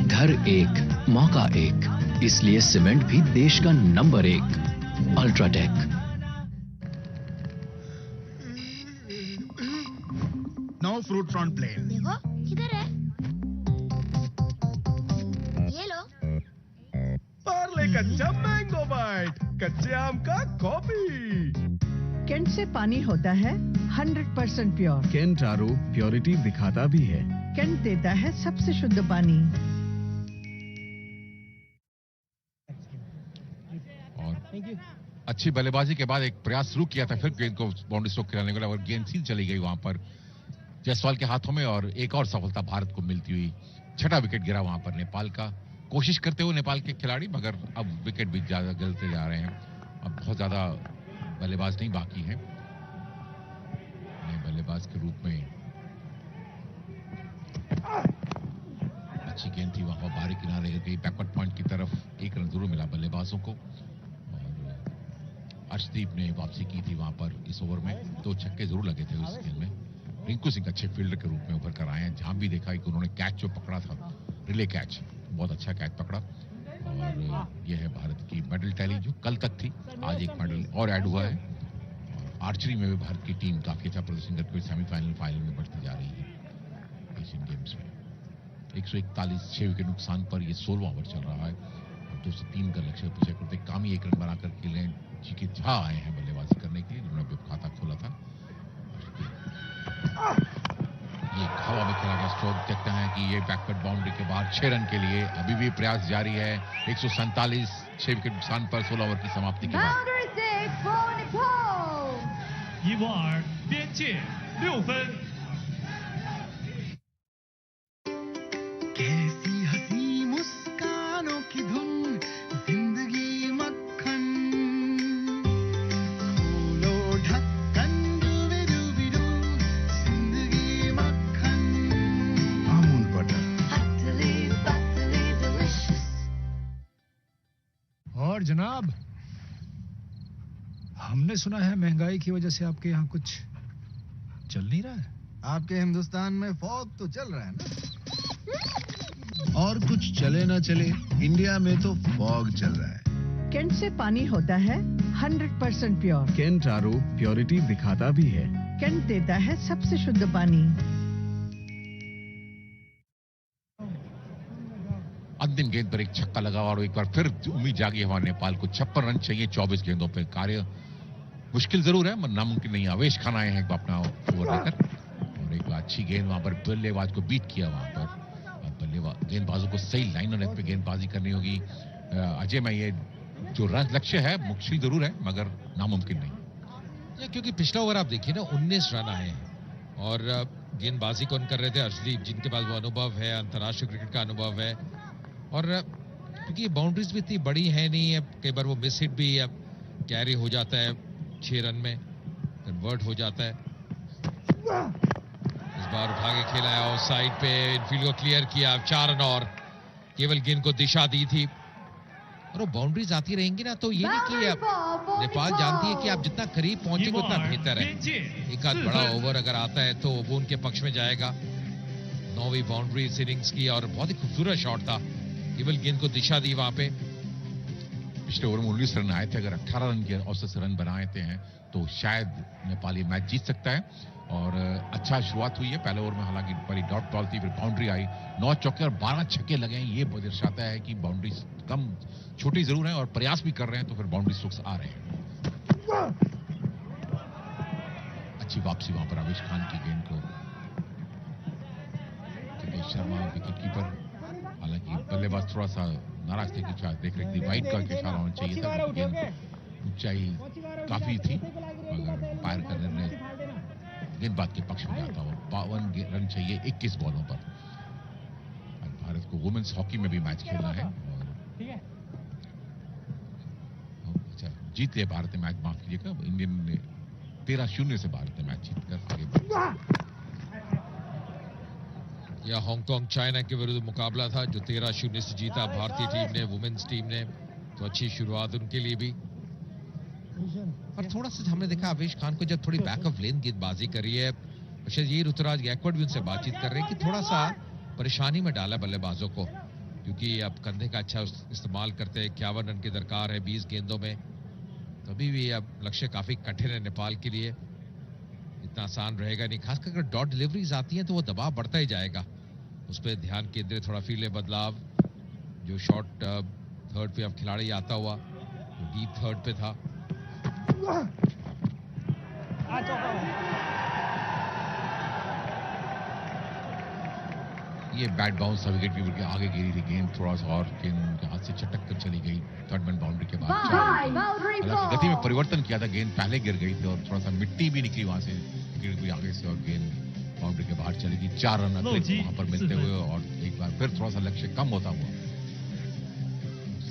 घर एक, मौका एक, इसलिए सीमेंट भी देश का number 1 UltraTech. No fruit on plate. देखो किधर है, ये लो। पार्ले कच्चा मैंगो बाइट, कच्चे आम का कॉफी। केंट से पानी होता है 100% प्योर। केंट आरओ प्योरिटी दिखाता भी है। केंट देता है सबसे शुद्ध पानी। और अच्छी बल्लेबाजी के बाद एक प्रयास शुरू किया था, फिर गेंद को बाउंड्री स्ट्रोक खिलाने को, और गेंद सीध चली गई वहां पर जायसवाल के हाथों में और एक और सफलता भारत को मिलती हुई। छठा विकेट गिरा वहां पर नेपाल का, कोशिश करते हुए नेपाल के खिलाड़ी, मगर अब विकेट भी ज्यादा गलते जा रहे हैं। अब बहुत ज्यादा बल्लेबाज नहीं बाकी हैं। बल्लेबाज के रूप में अच्छी गेंद थी वहां पर, बाहरी किनारे गई बैकवर्ड पॉइंट की तरफ, 1 रन जरूर मिला बल्लेबाजों को। और अर्शदीप ने वापसी की थी वहां पर इस ओवर में, 2 छक्के जरूर लगे थे उस गेंद में। रिंकू सिंह अच्छे फील्डर के रूप में उभर कर आए हैं, जहां भी देखा कि उन्होंने कैच जो पकड़ा था, रिले कैच, बहुत अच्छा कैच पकड़ा। और यह है भारत की मेडल टैली जो कल तक थी, आज एक मेडल और ऐड हुआ है। और आर्चरी में भी भारत की टीम काफी अच्छा प्रदर्शन करके सेमीफाइनल फाइनल में बढ़ती जा रही है एशियन गेम्स में। 141 6 विकेट नुकसान पर यह 16वां ओवर चल रहा है और 203 का लक्ष्य पीछे करते कामी 1 रन बनाकर खेले जी के झा आए हैं बल्लेबाजी करने के लिए, जिन्होंने अभी खाता खोला था। ये हवा में खेला गया स्ट्रोक, देखते हैं कि ये बैकवर्ड बाउंड्री के बाहर 6 रन के लिए अभी भी प्रयास जारी है। 147 6 विकेट नुकसान पर 16 ओवर की समाप्ति के बाद।伊沃尔边界6分。 कैसी हंसी मुस्कानों की धुन जिंदगी मक्खन खोलो ढक्कन डूबी डूबी डूब जिंदगी मक्खन अमूल बटर पतली पतली डिलीशियस। और जनाब, हमने सुना है महंगाई की वजह से आपके यहाँ कुछ चल नहीं रहा है। आपके हिंदुस्तान में फॉग तो चल रहा है ना, और कुछ चले ना चले इंडिया में तो फॉग चल रहा है। केंट से पानी होता है 100% प्योर। केंट आरओ प्योरिटी दिखाता भी है। केंट देता है सबसे शुद्ध पानी। अंतिम गेंद पर एक छक्का लगा और एक बार फिर उम्मीद जागी हमारे नेपाल को। 56 रन चाहिए 24 गेंदों पे। कार्य मुश्किल जरूर है, नामुमकिन नहीं। आवेश खान आए हैं अपना ओवर लेकर और एक अच्छी गेंद वहां पर बल्लेबाज को बीट किया। वहां पर गेंदबाजों को सही लाइन पे गेंदबाजी करनी होगी। अजय में ये जो रन लक्ष्य है मुश्किल जरूर है मगर नामुमकिन नहीं। क्योंकि पिछला ओवर आप देखिए ना 19 रन आए हैं और गेंदबाजी कौन कर रहे थे? अर्शदीप, जिनके पास वो अनुभव है, अंतर्राष्ट्रीय क्रिकेट का अनुभव है। और क्योंकि बाउंड्रीज भी इतनी बड़ी है नहीं, कई बार वो मिस हिट भी कैरी हो जाता है, 6 रन में कन्वर्ट हो जाता है। इस बार उठा के खेला है और साइड पे इनफील्ड को क्लियर किया। 4 रन और केवल गेंद को दिशा दी थी। और वो बाउंड्रीज आती रहेंगी ना तो ये नहीं कि नेपाल जानती है कि आप जितना करीब पहुंचेंगे उतना बेहतर है। एक आध बड़ा ओवर अगर आता है तो वो उनके पक्ष में जाएगा। 9वीं बाउंड्री इनिंग्स की और बहुत ही खूबसूरत शॉट था। केवल गेंद को दिशा दी वहां पे। पिछले ओवर में 19 रन आए थे। अगर 18 रन के औसत से रन बनाए थे हैं तो शायद नेपाल ये मैच जीत सकता है। और अच्छा शुरुआत हुई है पहले ओवर में, हालांकि बड़ी डॉट बॉल थी, फिर बाउंड्री आई। 9 चौके और 12 छक्के लगे हैं। ये दर्शाता है कि बाउंड्री कम छोटी जरूर है और प्रयास भी कर रहे हैं तो फिर बाउंड्री स्ट्रोक्स आ रहे हैं। अच्छी वापसी वहां पर आवेश खान की गेंद को। शर्मा विकेट कीपर, हालांकि बल्लेबाज थोड़ा सा नाराज थे कि शायद देख रहे थी वाइड का इशारा होना चाहिए था। गेंद ऊंचाई काफी थी मगर फायर करने में गेंदबाज के पक्ष में जाता हुआ। 52 रन चाहिए 21 बॉलों पर। भारत को वुमेन्स हॉकी में भी मैच खेलना है। अच्छा, जीत लिया भारत ने मैच, माफ कीजिएगा। इंडियन ने 13-0 से भारत ने मैच जीतकर आगे बढ़ा। यह हांगकांग चाइना के विरुद्ध मुकाबला था जो 13-0 से जीता भारतीय टीम ने, वुमेन्स टीम ने। तो अच्छी शुरुआत उनके लिए भी। और थोड़ा सा हमने देखा आवेश खान को जब थोड़ी बैक ऑफ लेन गेंदबाजी करी है, शायद ये ऋतुराज गायकवाड़ भी उनसे बातचीत कर रहे हैं कि थोड़ा सा परेशानी में डाला बल्लेबाजों को, क्योंकि अब कंधे का अच्छा इस्तेमाल करते हैं। 51 रन की दरकार है 20 गेंदों में। तो अभी भी अब लक्ष्य काफी कठिन है नेपाल के लिए, इतना आसान रहेगा नहीं। खासकर अगर डॉट डिलीवरीज आती हैं तो वो दबाव बढ़ता ही जाएगा। उस पर ध्यान केंद्रित, थोड़ा फील्ड बदलाव। जो शॉट थर्ड पे अब खिलाड़ी आता हुआ, डीप थर्ड पे था। ये बैट बाउंस विकेट कीपर के आगे गिरी थी गेंद, थोड़ा सा और गेंद के हाथ से चटक कर चली गई। थर्ड मैन बाउंड्री के बाद हालांकि गति में परिवर्तन किया था, गेंद पहले गिर गई थी और थोड़ा सा मिट्टी भी निकली वहां से विकेट आगे से और गेंद बाउंड्री के बाहर चली गई। 4 रन वहां पर मिलते हुए और एक बार फिर थोड़ा सा लक्ष्य कम होता हुआ।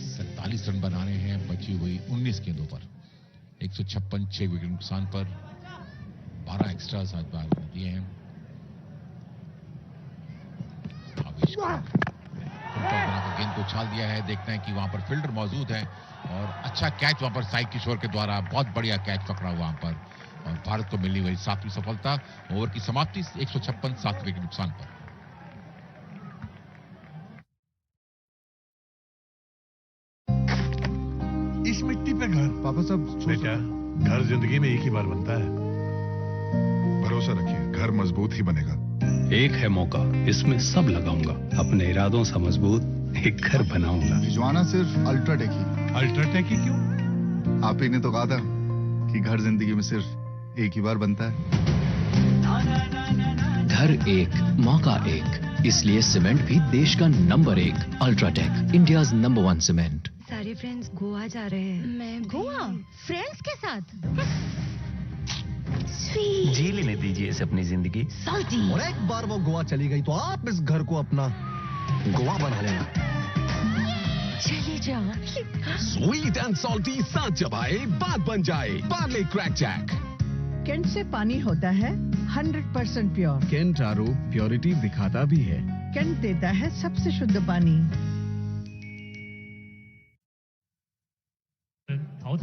47 रन बनाने हैं बची हुई 19 गेंदों पर। 156 6 विकेट नुकसान पर 12 एक्स्ट्रा साथ बार दिए हैं। गेंद को उछाल दिया है। देखते हैं कि वहां पर फील्डर मौजूद है और अच्छा कैच वहां पर साई किशोर के द्वारा, बहुत बढ़िया कैच पकड़ा वहां पर और भारत को मिलनी हुई 7वीं सफलता। ओवर की समाप्ति 156 7 विकेट नुकसान पर। इस मिट्टी पे घर पापा साहब। बेटा, घर जिंदगी में एक ही बार बनता है। भरोसा रखिए, घर मजबूत ही बनेगा। एक है मौका, इसमें सब लगाऊंगा। अपने इरादों से मजबूत एक घर बनाऊंगा। भिजवाना सिर्फ अल्ट्राटेक ही। अल्ट्राटेक ही क्यों? आप ही ने तो कहा था कि घर जिंदगी में सिर्फ एक ही बार बनता है। घर एक मौका एक, इसलिए सीमेंट भी देश का number 1 UltraTech, India's number 1 cement. सारे फ्रेंड्स गोवा जा रहे हैं। मैं गोवा फ्रेंड्स के साथ। जी लेने दीजिए इसे अपनी जिंदगी। और एक बार वो गोवा चली गई तो आप इस घर को अपना गोवा बना लेना। चले जाओ। स्वीट एंड सॉल्टी साथ चबाए बात बन जाए। Parle crack Jack. केंट से पानी होता है 100% प्योर। केंट आरओ प्योरिटी दिखाता भी है। केंट देता है सबसे शुद्ध पानी। और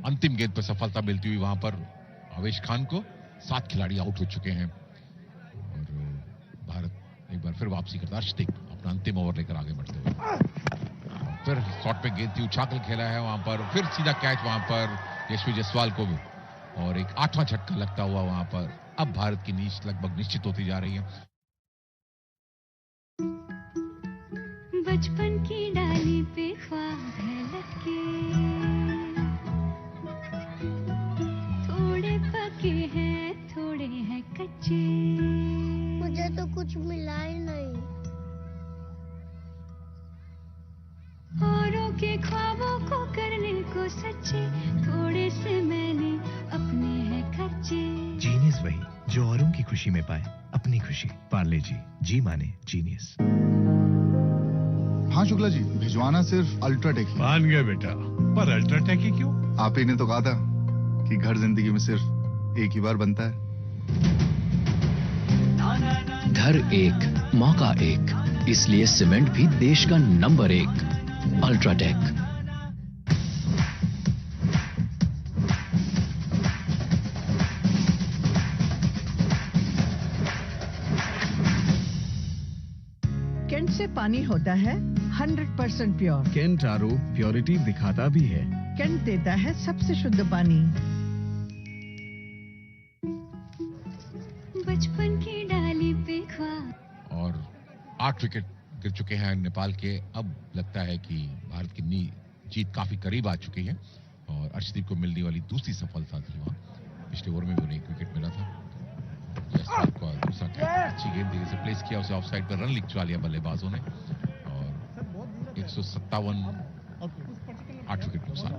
अंतिम गेंद पर सफलता मिलती हुई वहां पर आवेश खान को 7 खिलाड़ी आउट हो चुके हैं और भारत एक बार फिर वापसी करता है। अर्शदीप अपना अंतिम ओवर लेकर आगे बढ़ते हुए फिर शॉट में गेंद थी, उछाकल खेला है वहां पर, फिर सीधा कैच वहां पर यशवी जायसवाल को भी और एक 8वां झटका लगता हुआ वहां पर। अब भारत की नीच लगभग निश्चित होती जा रही है। बचपन की डाली पे ख्वाब है लटके, थोड़े पके हैं थोड़े हैं कच्चे, मुझे तो कुछ मिला ही नहीं। औरों के ख्वाबों को करने को सच्चे, थोड़े से मैंने अपने हैं खर्चे। जीनियस वही जो औरों की खुशी में पाए अपनी खुशी। पार्ले जी माने जीनियस। हाँ शुक्ला जी, भिजवाना सिर्फ अल्ट्राटेक ही। मान गए बेटा, पर अल्ट्राटेक ही क्यों? आप ही ने तो कहा था कि घर जिंदगी में सिर्फ एक ही बार बनता है। घर एक मौका एक, इसलिए सीमेंट भी देश का नंबर 1 अल्ट्राटेक। केंट से पानी होता है 100% प्योर। केंट आरओ प्योरिटी दिखाता भी है। केंट देता है सबसे शुद्ध पानी। बचपन की डाली पे ख्वाब। और 8 विकेट गिर चुके हैं नेपाल के। अब लगता है कि भारत की जीत काफी करीब आ चुकी है और अर्शदीप को मिलने वाली दूसरी सफलता थी वहां। पिछले ओवर में भी उन्हें 1 विकेट मिला था। जायसवाल को दूसरा कैच, अच्छी गेंद से प्लेस किया, उसे ऑफ साइड पर रन लिखवा लिया बल्लेबाजों ने और 157 8 विकेट नुकसान।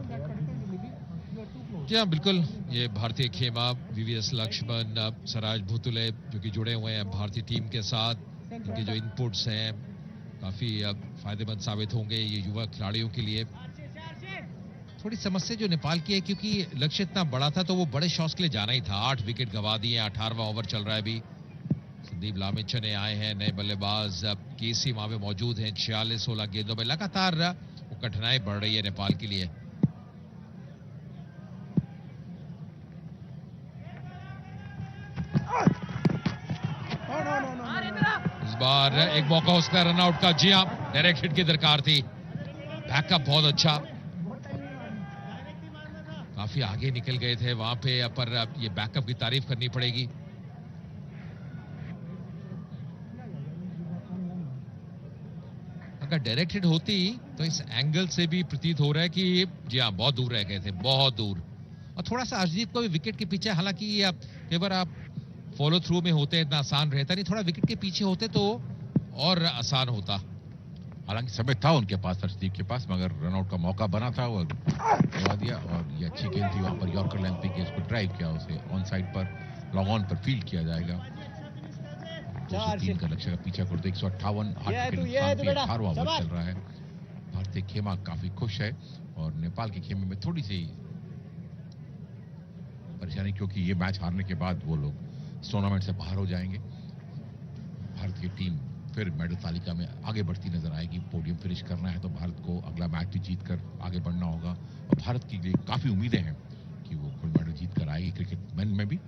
जी हाँ बिल्कुल, ये भारतीय खेमा वीवीएस लक्ष्मण, सराज भूतुले जो कि जुड़े हुए हैं भारतीय टीम के साथ। इनके जो इनपुट्स हैं काफी फायदेमंद साबित होंगे ये युवा खिलाड़ियों के लिए। थोड़ी समस्या जो नेपाल की है क्योंकि लक्ष्य इतना बड़ा था तो वो बड़े शॉट्स के लिए जाना ही था। 8 विकेट गंवा दिए, 18वां ओवर चल रहा है अभी। संदीप लामिछने आए हैं नए बल्लेबाज, केसी वहां पे मौजूद हैं। 46-16 गेंदों में लगातार वो कठिनाई बढ़ रही है नेपाल के लिए। इस बार एक मौका उसका रनआउट का। जी हाँ, डायरेक्ट हिट की दरकार थी। बैकअप बहुत अच्छा, काफी आगे निकल गए थे वहां पे, पर ये बैकअप की तारीफ करनी पड़ेगी। अगर डायरेक्ट हिट होती तो इस एंगल से भी प्रतीत हो रहा है कि जी हाँ बहुत दूर रह गए थे, बहुत दूर। और थोड़ा सा अर्शदीप को भी विकेट के पीछे, हालांकि कई बार आप फॉलो थ्रू में होते इतना आसान रहता नहीं, थोड़ा विकेट के पीछे होते तो और आसान होता। हालांकि समय था उनके पास, अर्शदीप के पास, मगर रनआउट का मौका बना था वो गवा दिया। और ये अच्छी गेंद थी वहां पर, यॉर्कर लेंथ पे उसको ड्राइव किया, उसे ऑन साइड पर लॉन्ग ऑन पर फील्ड किया जाएगा। 203 का लक्ष्य का पीछा करते 158 8 विकेट 18वां ओवर चल रहा है। भारतीय खेमा काफी खुश है और नेपाल के खेमे में थोड़ी सी परेशानी, क्योंकि ये मैच हारने के बाद वो लोग इस टूर्नामेंट से बाहर हो जाएंगे। भारतीय टीम फिर मेडल तालिका में आगे बढ़ती नजर आएगी। पोडियम फिनिश करना है तो भारत को अगला मैच भी जीतकर आगे बढ़ना होगा और भारत के लिए काफी उम्मीदें हैं कि वो गोल्ड मेडल जीत कर आएगी क्रिकेट मैन में भी।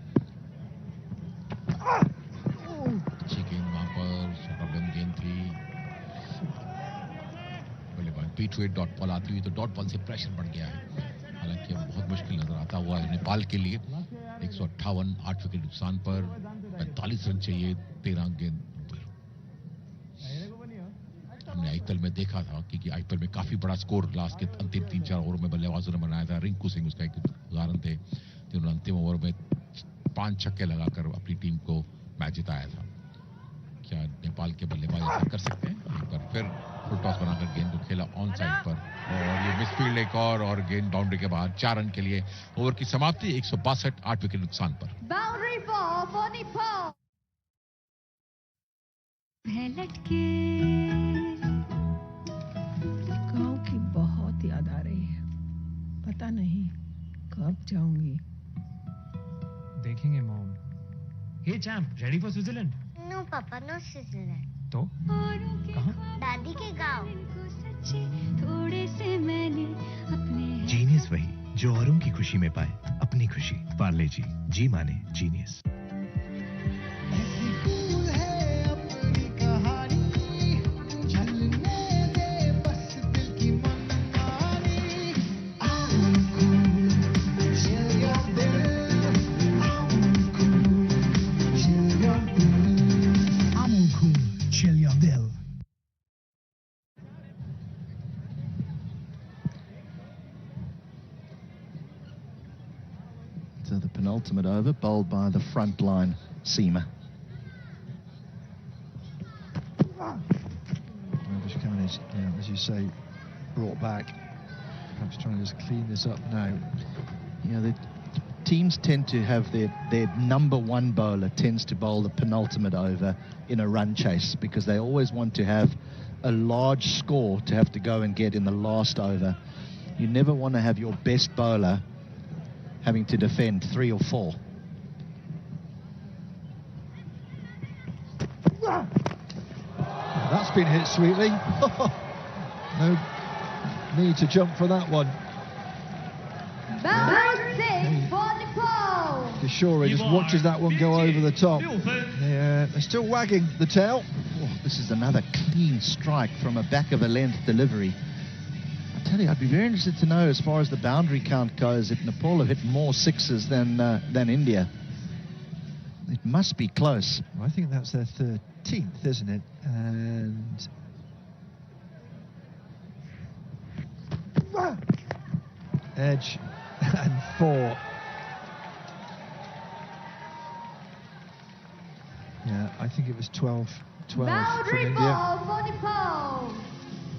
अच्छी गेंद वहां पर, शॉर्ट ऑफ गेंद थी, बल्लेबाज पीट हुए डॉट बॉल आती हुई तो डॉट बॉल से प्रेशर बढ़ गया है। हालांकि अब बहुत मुश्किल नजर आता हुआ है नेपाल के लिए। 158 8 विकेट नुकसान पर 45 रन चाहिए 13 गेंद। हमने आईपीएल में देखा था कि आईपीएल में काफी बड़ा स्कोर लास्ट के अंतिम 3-4 ओवर में बल्लेबाजों ने बनाया था। रिंकू सिंह उसका एक उदाहरण थे, जिन्होंने अंतिम ओवर में 5 छक्के लगाकर अपनी टीम को मैच जिताया था। क्या नेपाल के बल्लेबाज ऐसा कर सकते हैं? एक बार फिर फुल टॉस बनाकर गेंद को खेला ऑन साइड पर और ये मिसफील्ड एक और गेंद बाउंड्री के बाद 4 रन के लिए ओवर की समाप्ति 162 8 विकेट नुकसान पर। Boundary for Nepal. लटके गांव की बहुत याद आ रही है। पता नहीं कब जाऊंगी। देखेंगे mom. Hey champ, ready for Switzerland? No पापा, नो स्विट्जरलैंड। तो कहाँ? दादी के गांव। थोड़े से मैंने अपने जीनियस वही जो औरों की खुशी में पाए अपनी खुशी। पार्ले जी, जी माने genius. So the penultimate over, bowled by the front line seamer. Just coming as, as you say, brought back. Perhaps trying to just clean this up now. The teams tend to have their number one bowler tends to bowl the penultimate over in a run chase because they always want to have a large score to have to go and get in the last over. You never want to have your best bowler having to defend 3 or 4. That's been hit sweetly. No need to jump for that one. Boundary 6 for Nepal. Kishore just watches that one go over the top. Yeah, they're still wagging the tail. Oh, this is another clean strike from a back of a length delivery. I tell you, I'd be very interested to know, as far as the boundary count goes, if Nepal have hit more sixes than India. It must be close. Well, I think that's their 13th, isn't it? And edge and 4. Yeah, I think it was 12 from Boundary India. ball for Nepal.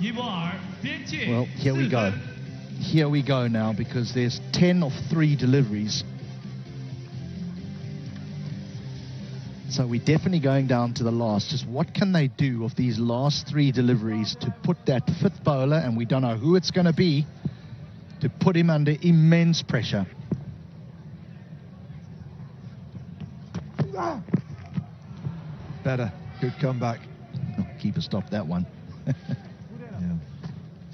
Well, here we go. Here we go now, because there's 10 of 3 deliveries. So we're definitely going down to the last. Just what can they do of these last 3 deliveries to put that 5th bowler, and we don't know who it's going to be, to put him under immense pressure. Better. Good comeback. Oh, keeper stopped that one. Yeah.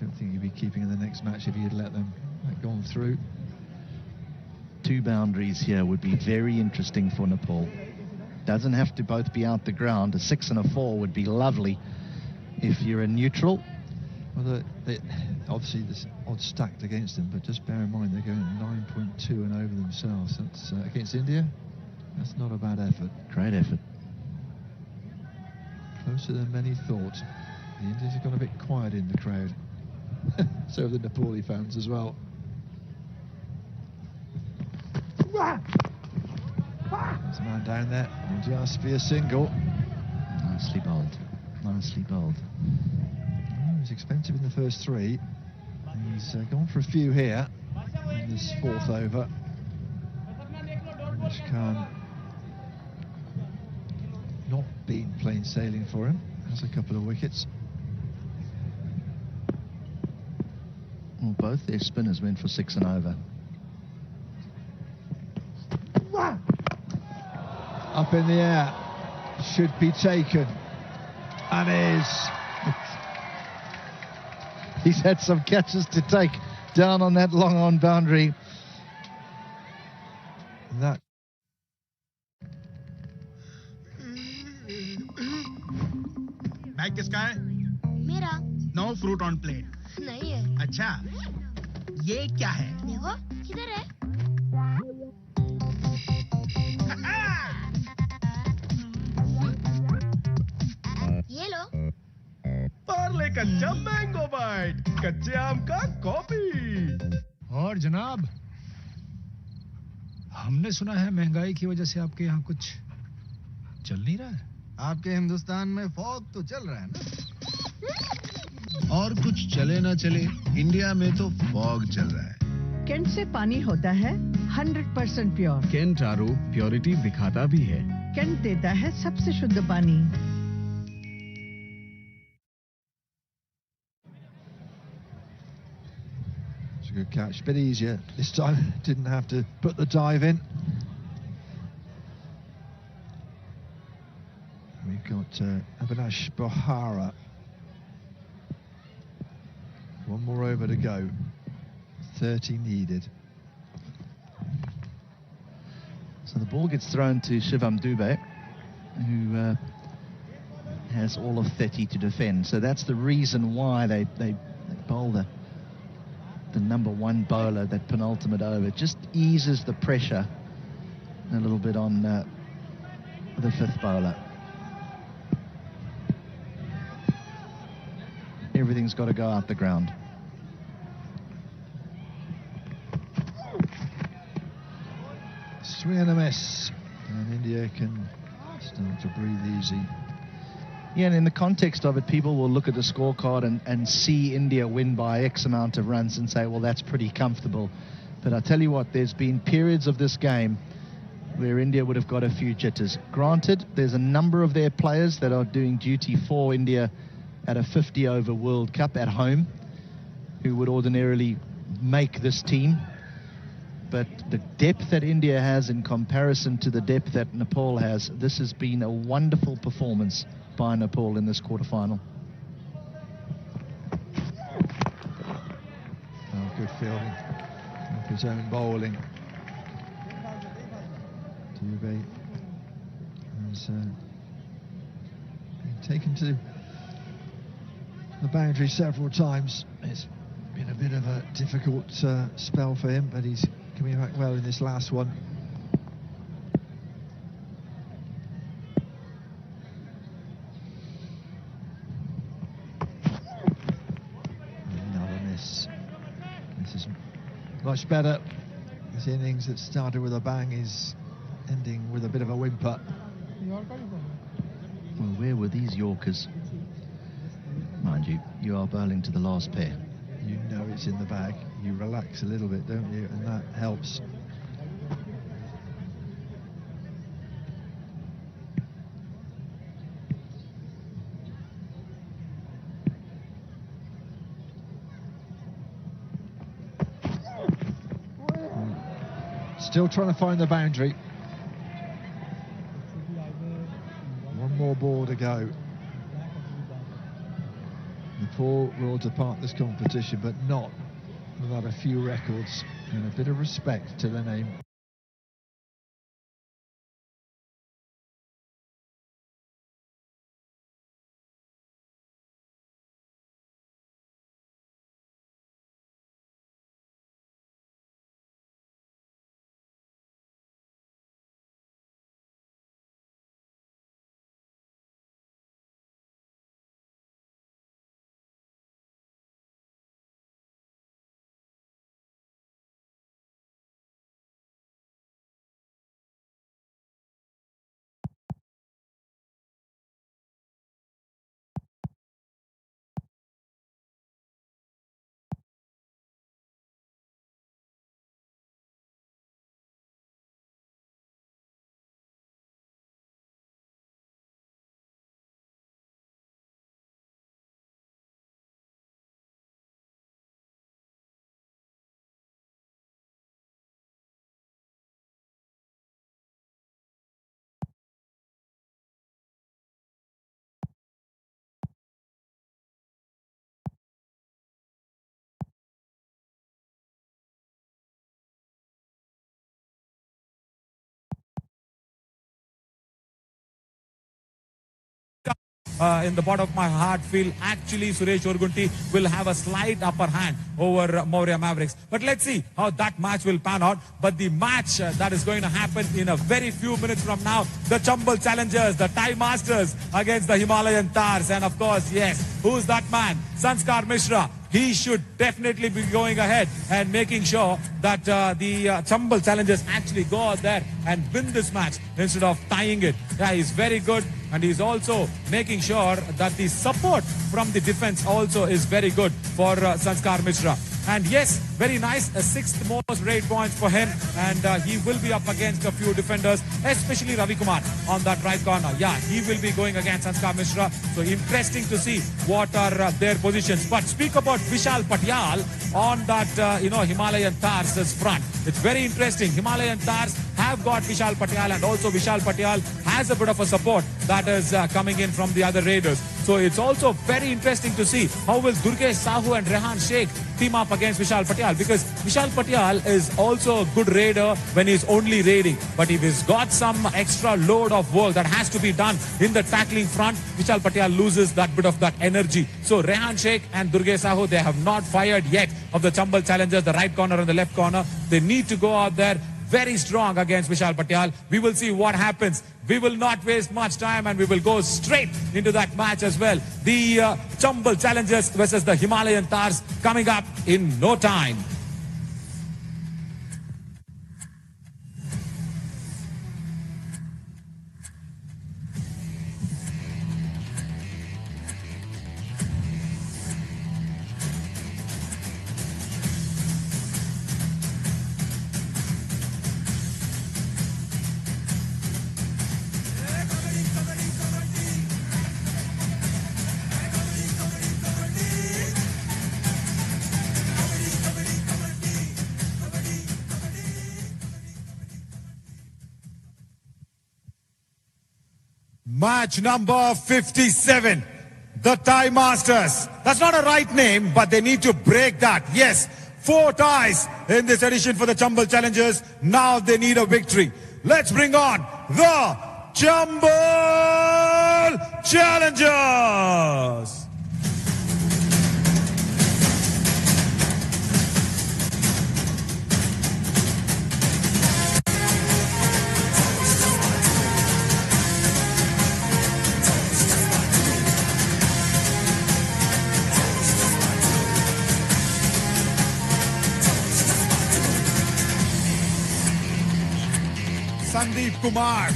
Don't think he'd be keeping in the next match if he had let them gone through. 2 boundaries here would be very interesting for Nepal. Doesn't have to both be out the ground. A 6 and a 4 would be lovely if you're a neutral. Well, obviously there's odds stacked against them, but just bear in mind they're going 9.2 and over themselves. That's against India. That's not a bad effort. Great effort. Closer than many thought. The Indians have gone a bit quiet in the crowd. So have the Nepali fans as well. There's a man down there. Will just be a single. Nicely bowled. Nicely bowled. He was expensive in the first 3. He's gone for a few here in this 4th over. Which can not been plain sailing for him. Has a couple of wickets. Well, both their spinners went for 6 and over. Up in the air. Should be taken. And is. He's had some catches to take down on that long on boundary. That. Bag किसका है? मेरा। No fruit on plate. नहीं है। अच्छा, ये क्या है? देखो, किधर है? ये लो। पार्ले कच्चा मैंगो बाइट, कच्चे आम का कॉफी। और जनाब, हमने सुना है महंगाई की वजह से आपके यहाँ कुछ चल नहीं रहा है? आपके हिंदुस्तान में फॉग तो चल रहा है ना? और कुछ चले ना चले, इंडिया में तो फॉग चल रहा है। कैंट से पानी होता है 100% प्योर। कैंट आरओ प्योरिटी दिखाता भी है। कैंट देता है सबसे शुद्ध पानी। It's a good catch, a bit easier this time. Didn't have to put the dive in. We've got Avinash Bahara. One more over to go. 30 needed. So the ball gets thrown to Shivam Dubé, who has all of 30 to defend. So that's the reason why they bowl the number one bowler, that penultimate over. It just eases the pressure a little bit on the fifth bowler. Everything's got to go out the ground. Swing and a miss, and India can start to breathe easy. Yeah, and in the context of it, people will look at the scorecard and see India win by X amount of runs and say, well, that's pretty comfortable. But I tell you what, there's been periods of this game where India would have got a few jitters. Granted, there's a number of their players that are doing duty for India at a 50-over World Cup at home who would ordinarily make this team. But the depth that India has in comparison to the depth that Nepal has, this has been a wonderful performance by Nepal in this quarterfinal. Oh, good fielding of his own bowling. Dubé has been taken to the boundary several times. It's been a bit of a difficult spell for him, but he's coming back well in this last one. Another miss. This is much better. This innings that started with a bang is ending with a bit of a whimper. Well, where were these Yorkers? Mind you, you are bowling to the last pair. You know it's in the bag. You relax a little bit, don't you? And that helps. Still trying to find the boundary. One more ball to go. Nepal will depart this competition, but not without a few records and a bit of respect to their name. In the bottom of my heart feel actually Suresh Orgunti will have a slight upper hand over Maurya Mavericks. But let's see how that match will pan out. But the match that is going to happen in a very few minutes from now, the Chambal Challengers, the Thai Masters against the Himalayan Tars. And of course, yes, who's that man? Sanskar Mishra. he should definitely be going ahead and making sure that the Chambal challengers actually go out there and win this match instead of tying it. Yeah, he's very good, and he's also making sure that the support from the defense also is very good for Sanskar Mishra. And yes, very nice, a sixth most rate points for him, and he will be up against a few defenders, especially Ravi Kumar on that right corner. Yeah, he will be going against Sanskar Mishra, so interesting to see what are their positions. But speak about Vishal Patyal on that, Himalayan Tars' front. It's very interesting. Himalayan Tars have got Vishal Patyal, and also Vishal Patyal has a bit of a support that is coming in from the other raiders. So it's also very interesting to see how will Durgesh Sahu and Rehan Sheikh team up against Vishal Patyal, because Vishal Patyal is also a good raider when he's only raiding. But if he's got some extra load of work that has to be done in the tackling front, Vishal Patyal loses that bit of that energy. So Rehan Sheikh and Durgesh Sahu, they have not fired yet of the Chambal challengers, the right corner and the left corner. They need to go out there very strong against Vishal Patyal. We will see what happens. We will not waste much time, and we will go straight into that match as well. The Chambal challengers versus the Himalayan Tars coming up in no time. Match number 57, the Tie Masters. That's not a right name, but they need to break that. Yes, 4 ties in this edition for the Chambal challengers. Now they need a victory. Let's bring on the Chambal challengers. Sandeep Kumar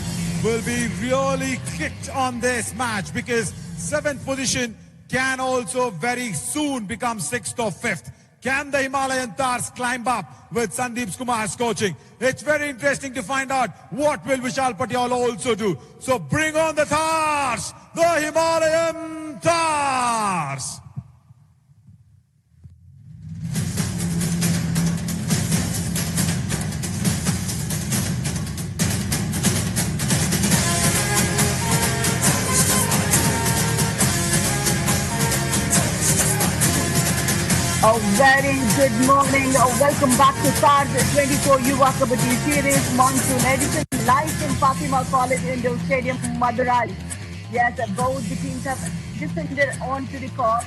will be really kicked on this match, because 7th position can also very soon become 6th or 5th. Can the Himalayan Tars climb up with Sandeep Kumar's coaching? It's very interesting to find out what will Vishal Patyal also do. So bring on the Tars, the Himalayan Tars. A very good morning. Welcome back to Tars 24 Yuva Kabbadi Series Monsoon Edition, live in Fatima College Indoor Stadium, Madurai. Yes, both the teams have descended onto the court.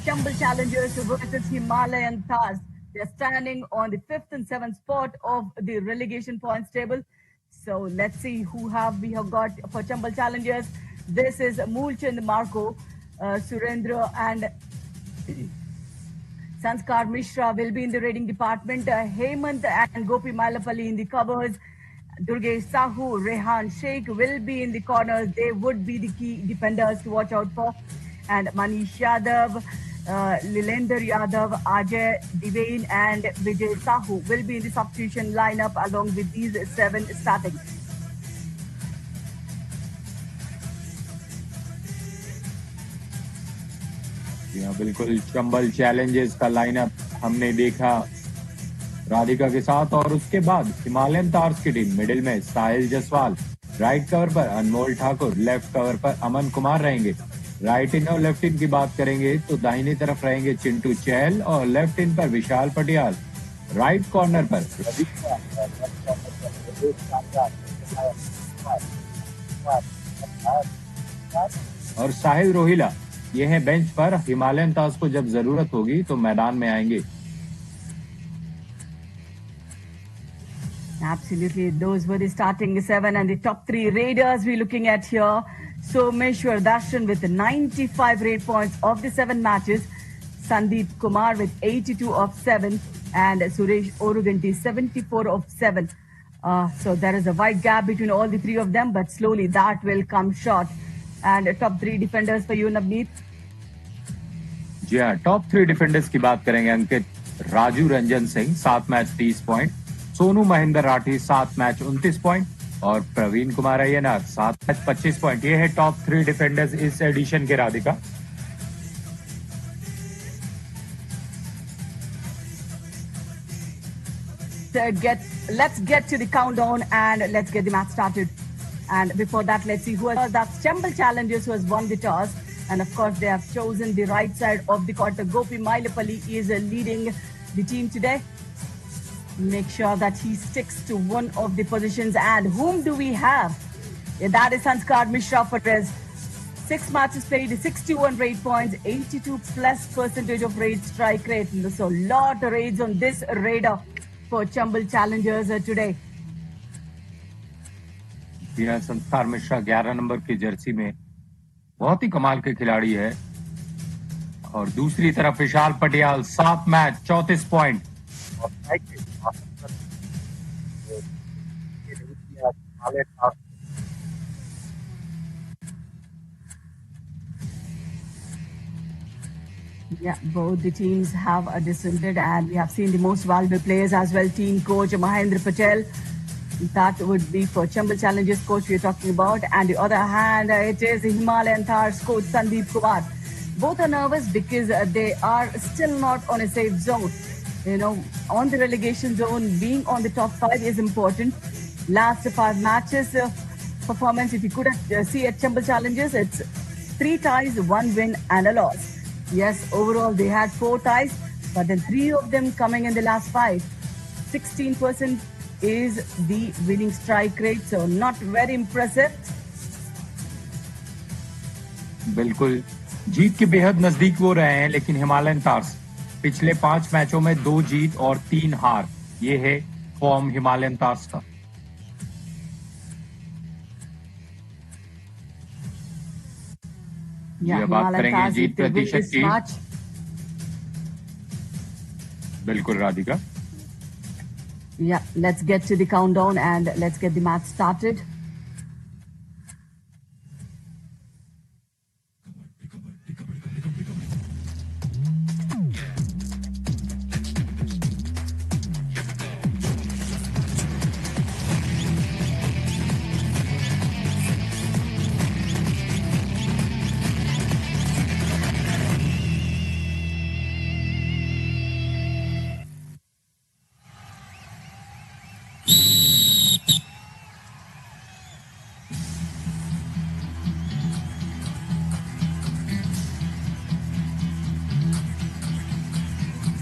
Chambal challengers versus Himalayan Tars. They're standing on the 5th and 7th spot of the relegation points table. So let's see who we have got for Chambal challengers. This is Moolchand Marco, Surendra and Sanskar Mishra will be in the raiding department. Hemant and Gopi Mailapalli in the covers. Durgesh Sahu, Rehan Sheikh will be in the corners. They would be the key defenders to watch out for. And Manish Yadav, Lilender Yadav, Ajay Devane and Vijay Sahu will be in the substitution lineup along with these 7 starting. बिल्कुल Chambal challenges का lineup हमने देखा राधिका के साथ, और उसके बाद Himalayan तार्स की टीम मिडिल में साहिल जसवाल, राइट कवर पर अनमोल ठाकुर, लेफ्ट कवर पर अमन कुमार रहेंगे। राइट इन और लेफ्ट इन की बात करेंगे तो दाहिनी तरफ रहेंगे चिंटू चहल और लेफ्ट इन पर विशाल पटियाल। राइट कॉर्नर पर रवि और साहिल रोहिला, ये हैं बेंच पर। हिमालयन तार्स को जब जरूरत होगी तो मैदान में आएंगे। Absolutely, those were the starting 7 and the top 3 raiders we're looking at here. So Meshwar Darshan with 95 rate points of the 7 matches. Sandeep Kumar with 82 of 7 and Suresh Oruganti 74 of 7. So there is a wide gap between all the three of them, but slowly that will come short. And top 3 defenders for you, Navneet. जी हाँ, top 3 defenders की बात करेंगे Ankit. Raju Ranjan Singh 7 match 30 point, Sonu Mahender Rathi 7 match 29 point और Pravin Kumar Ayyanar 7 match 25 point. ये है top 3 defenders इस addition के, Radhika. Let's get to the countdown and let's get the match started. And before that, let's see who has that Chambal Challengers who has won the toss. And of course, they have chosen the right side of the court. Gopi Mailapalli is leading the team today. Make sure that he sticks to one of the positions. And whom do we have? Yeah, that is Sanskar Mishra for us. 6 matches played, 61 rate points, 82+% of rate strike rate. So lot of raids on this radar for Chambal Challengers today. यह संस्कार Mishra 11 number की Jersey में बहुत ही कमाल के खिलाड़ी है। और दूसरी तरफ Vishal Patiyal 7 match 34 point Yeah, both the teams have descended and we have seen the most valuable players as well. Team coach Mahendra Patel, that would be for Chambal Challengers coach we're talking about. And the other hand, it is Himalayan Thars coach Sandeep Kumar. Both are nervous because they are still not on a safe zone. You know, on the relegation zone, being on the top 5 is important. Last 5 matches performance, if you could see at Chambal Challengers, it's 3 ties, 1 win and a loss. Yes, overall they had 4 ties, but then 3 of them coming in the last 5. 16% is the winning strike rate, so not very impressive. बिल्कुल जीत के बेहद नजदीक वो रहे हैं, लेकिन Himalayan तार्स पिछले 5 मैचों में 2 जीत और 3 हार। ये है फॉर्म हिमालयन तार्स का। Yeah, बात करेंगे जीत प्रतिशत की। बिल्कुल Radhika. Yeah, let's get to the countdown and let's get the match started.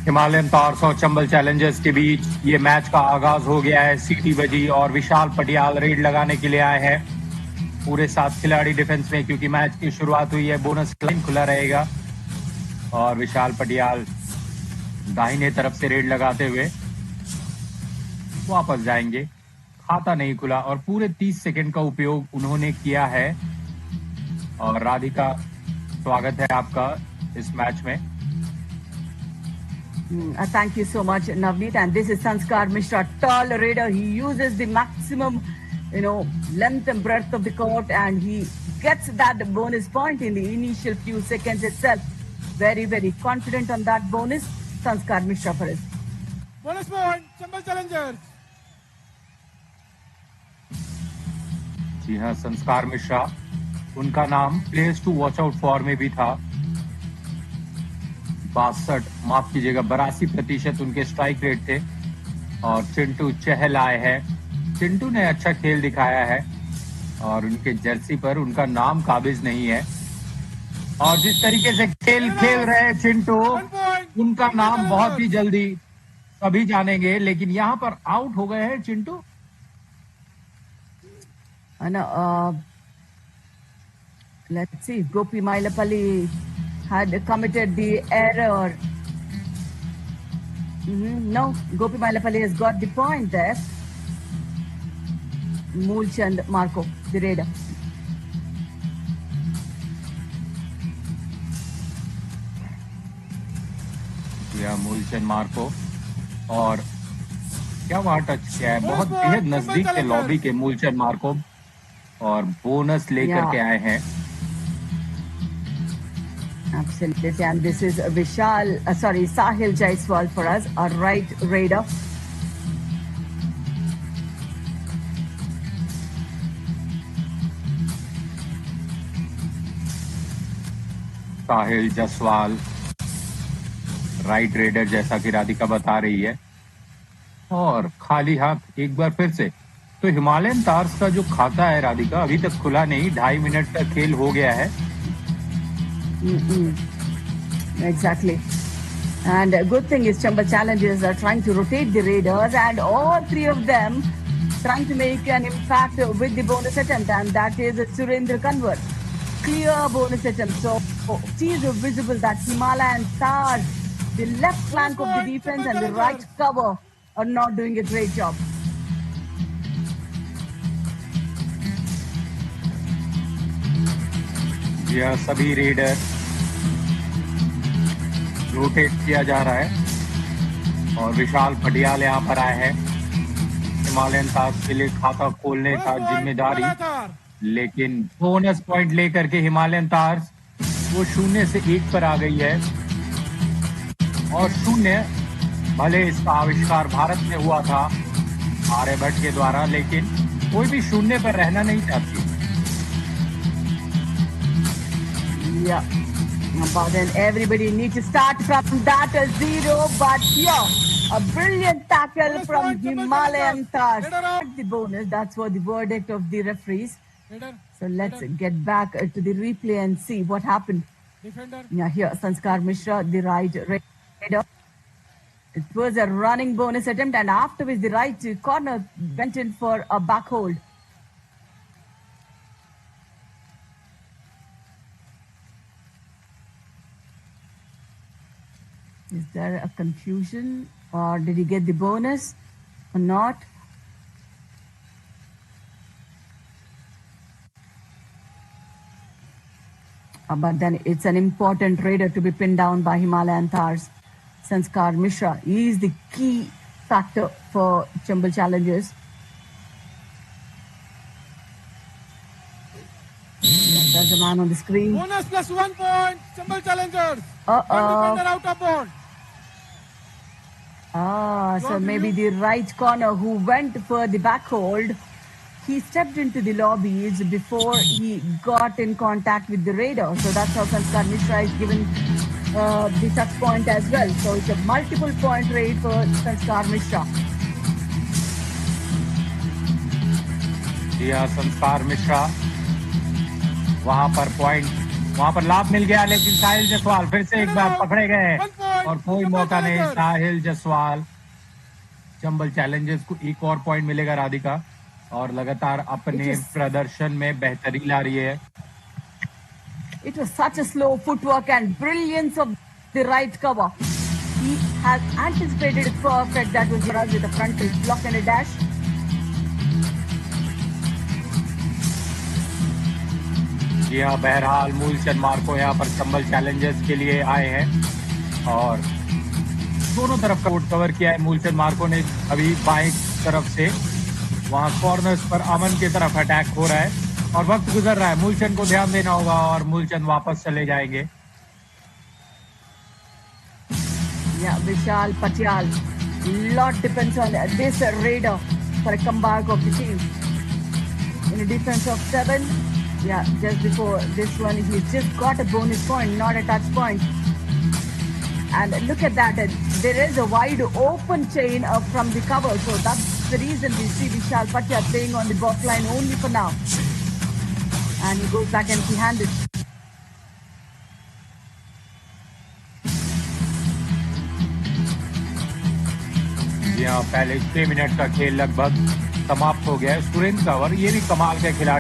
Himalayan tahrs और चंबल चैलेंजर्स के बीच ये मैच का आगाज हो गया है। सीटी बजी और विशाल पटियाल रेड लगाने के लिए आए हैं। पूरे 7 खिलाड़ी डिफेंस में, क्योंकि मैच की शुरुआत हुई है। बोनस लाइन खुला रहेगा और विशाल पटियाल दाहिने तरफ से रेड लगाते हुए वापस जाएंगे। खाता नहीं खुला और पूरे 30 सेकंड का उपयोग उन्होंने किया है। और राधिका, स्वागत है आपका इस मैच में। Thank you so much, Navneet. And this is Sanskar Mishra, tall raider. He uses the maximum, length and breadth of the court, and he gets that bonus point in the initial few seconds itself. Very, very confident on that bonus. Sanskar Mishra for us. Bonus point, Chambal Challengers. जी हाँ, संस्कार मिश्रा, उनका नाम players to watch out for में भी था। 82% उनके strike rate थे। और चिंटू चहल आए हैं। चिंटू ने अच्छा खेल दिखाया है और उनके जर्सी पर उनका नाम काबिज नहीं है। और जिस तरीके से खेल रहे हैं चिंटू, उनका नाम बहुत ही जल्दी सभी जानेंगे। लेकिन यहाँ पर आउट हो गए हैं Chintu. Let's see, Gopi Mailapalli had committed the error. No, Gopi Mailapalli has got the point there. Moolchand Marco, the raider. या मूलचंद मार्को, और क्या वहां टच किया है, बहुत बेहद नजदीक के लॉबी के मूलचंद मार्को, और बोनस लेकर के आए हैं। Absolutely, and this is Sahil Jaiswal for us, a right raider. Sahil Jaiswal right raider, जैसा कि राधिका बता रही है, और खाली हाथ एक बार फिर से। तो हिमालयन तार्स का जो खाता है राधिका अभी तक खुला नहीं, 2.5 मिनट का खेल हो गया है। Exactly. And a good thing is Chambal Challengers are trying to rotate the raiders, and all three of them trying to make an impact with the bonus attempt, and that is Surendra Kanwar. Clear bonus attempt. So it is visible that Himalayan Stars, the left flank of the defense and the right cover, are not doing a great job. यह सभी raider rotate किया जा रहा है, और विशाल पटियाल यहाँ पर आए हैं हिमालयन तार्स के लिए खाता खोलने का जिम्मेदारी, लेकिन बोनस पॉइंट लेकर के हिमालयन तार्स वो 0 से 1 पर आ गई है, और 0 भले इसका आविष्कार भारत में हुआ था आर्यभट्ट के द्वारा, लेकिन कोई भी 0 पर रहना नहीं चाहती। Yeah, but then everybody needs to start from that 0. But yeah, a brilliant tackle from Himalayan Stars. The bonus, that's what the verdict of the referees. So let's get back to the replay and see what happened. Yeah, here Sanskar Mishra, the right raider. It was a running bonus attempt, and afterwards the right corner went in for a back hold. Is there a confusion, or did he get the bonus or not? But then it's an important raider to be pinned down by Himalayan Thars. Sanskar Mishra, he is the key factor for Chambal Challengers. There's a man on the screen. Bonus plus 1 point, Chambal Challengers. Uh-oh. Defender out of board. So maybe the right corner who went for the back hold, he stepped into the lobbies before he got in contact with the raider. So that's how Sanskar Mishra is given the touch point as well. So it's a multiple point raid for Sanskar Mishra. दिया संस्कार मिश्रा, वहां पर point, वहां पर लाभ मिल गया, लेकिन साहिल जायसवाल फिर से एक बार पकड़े गए और कोई मौका नहीं। साहिल जायसवाल, चंबल चैलेंजर्स को एक और पॉइंट मिलेगा राधिका, और लगातार अपने प्रदर्शन में बेहतरी ला रही है। It was such a slow footwork and brilliance of the right cover. He has anticipated it perfect. That was with a frontal block and a dash. जी हाँ, बहरहाल मूलचंद मार्को यहाँ पर चंबल चैलेंजर्स के लिए आए हैं, और दोनों तरफ का कोर्ट कवर किया है मूलचंद मार्को ने। अभी बाएं तरफ से वहां कॉर्नर्स पर अमन की तरफ अटैक हो रहा है, और वक्त गुजर रहा है, मूलचंद को ध्यान देना होगा, और मूलचंद वापस चले जाएंगे। Yeah, Vishal Patyal. Lot depends on this raider for a comeback of the team. In a defense of 7, yeah, just before this one, he just got a bonus point, not a touch point. And look at that, there is a wide open chain from the cover, so that's the reason we see Vishal Patyal playing on the box line only for now. And he goes back empty-handed. जी हाँ, पहले 6 minute का खेल लगभग समाप्त हो गया है। सुरेंद्र कंवर, ये भी कमाल का खिलाड़ी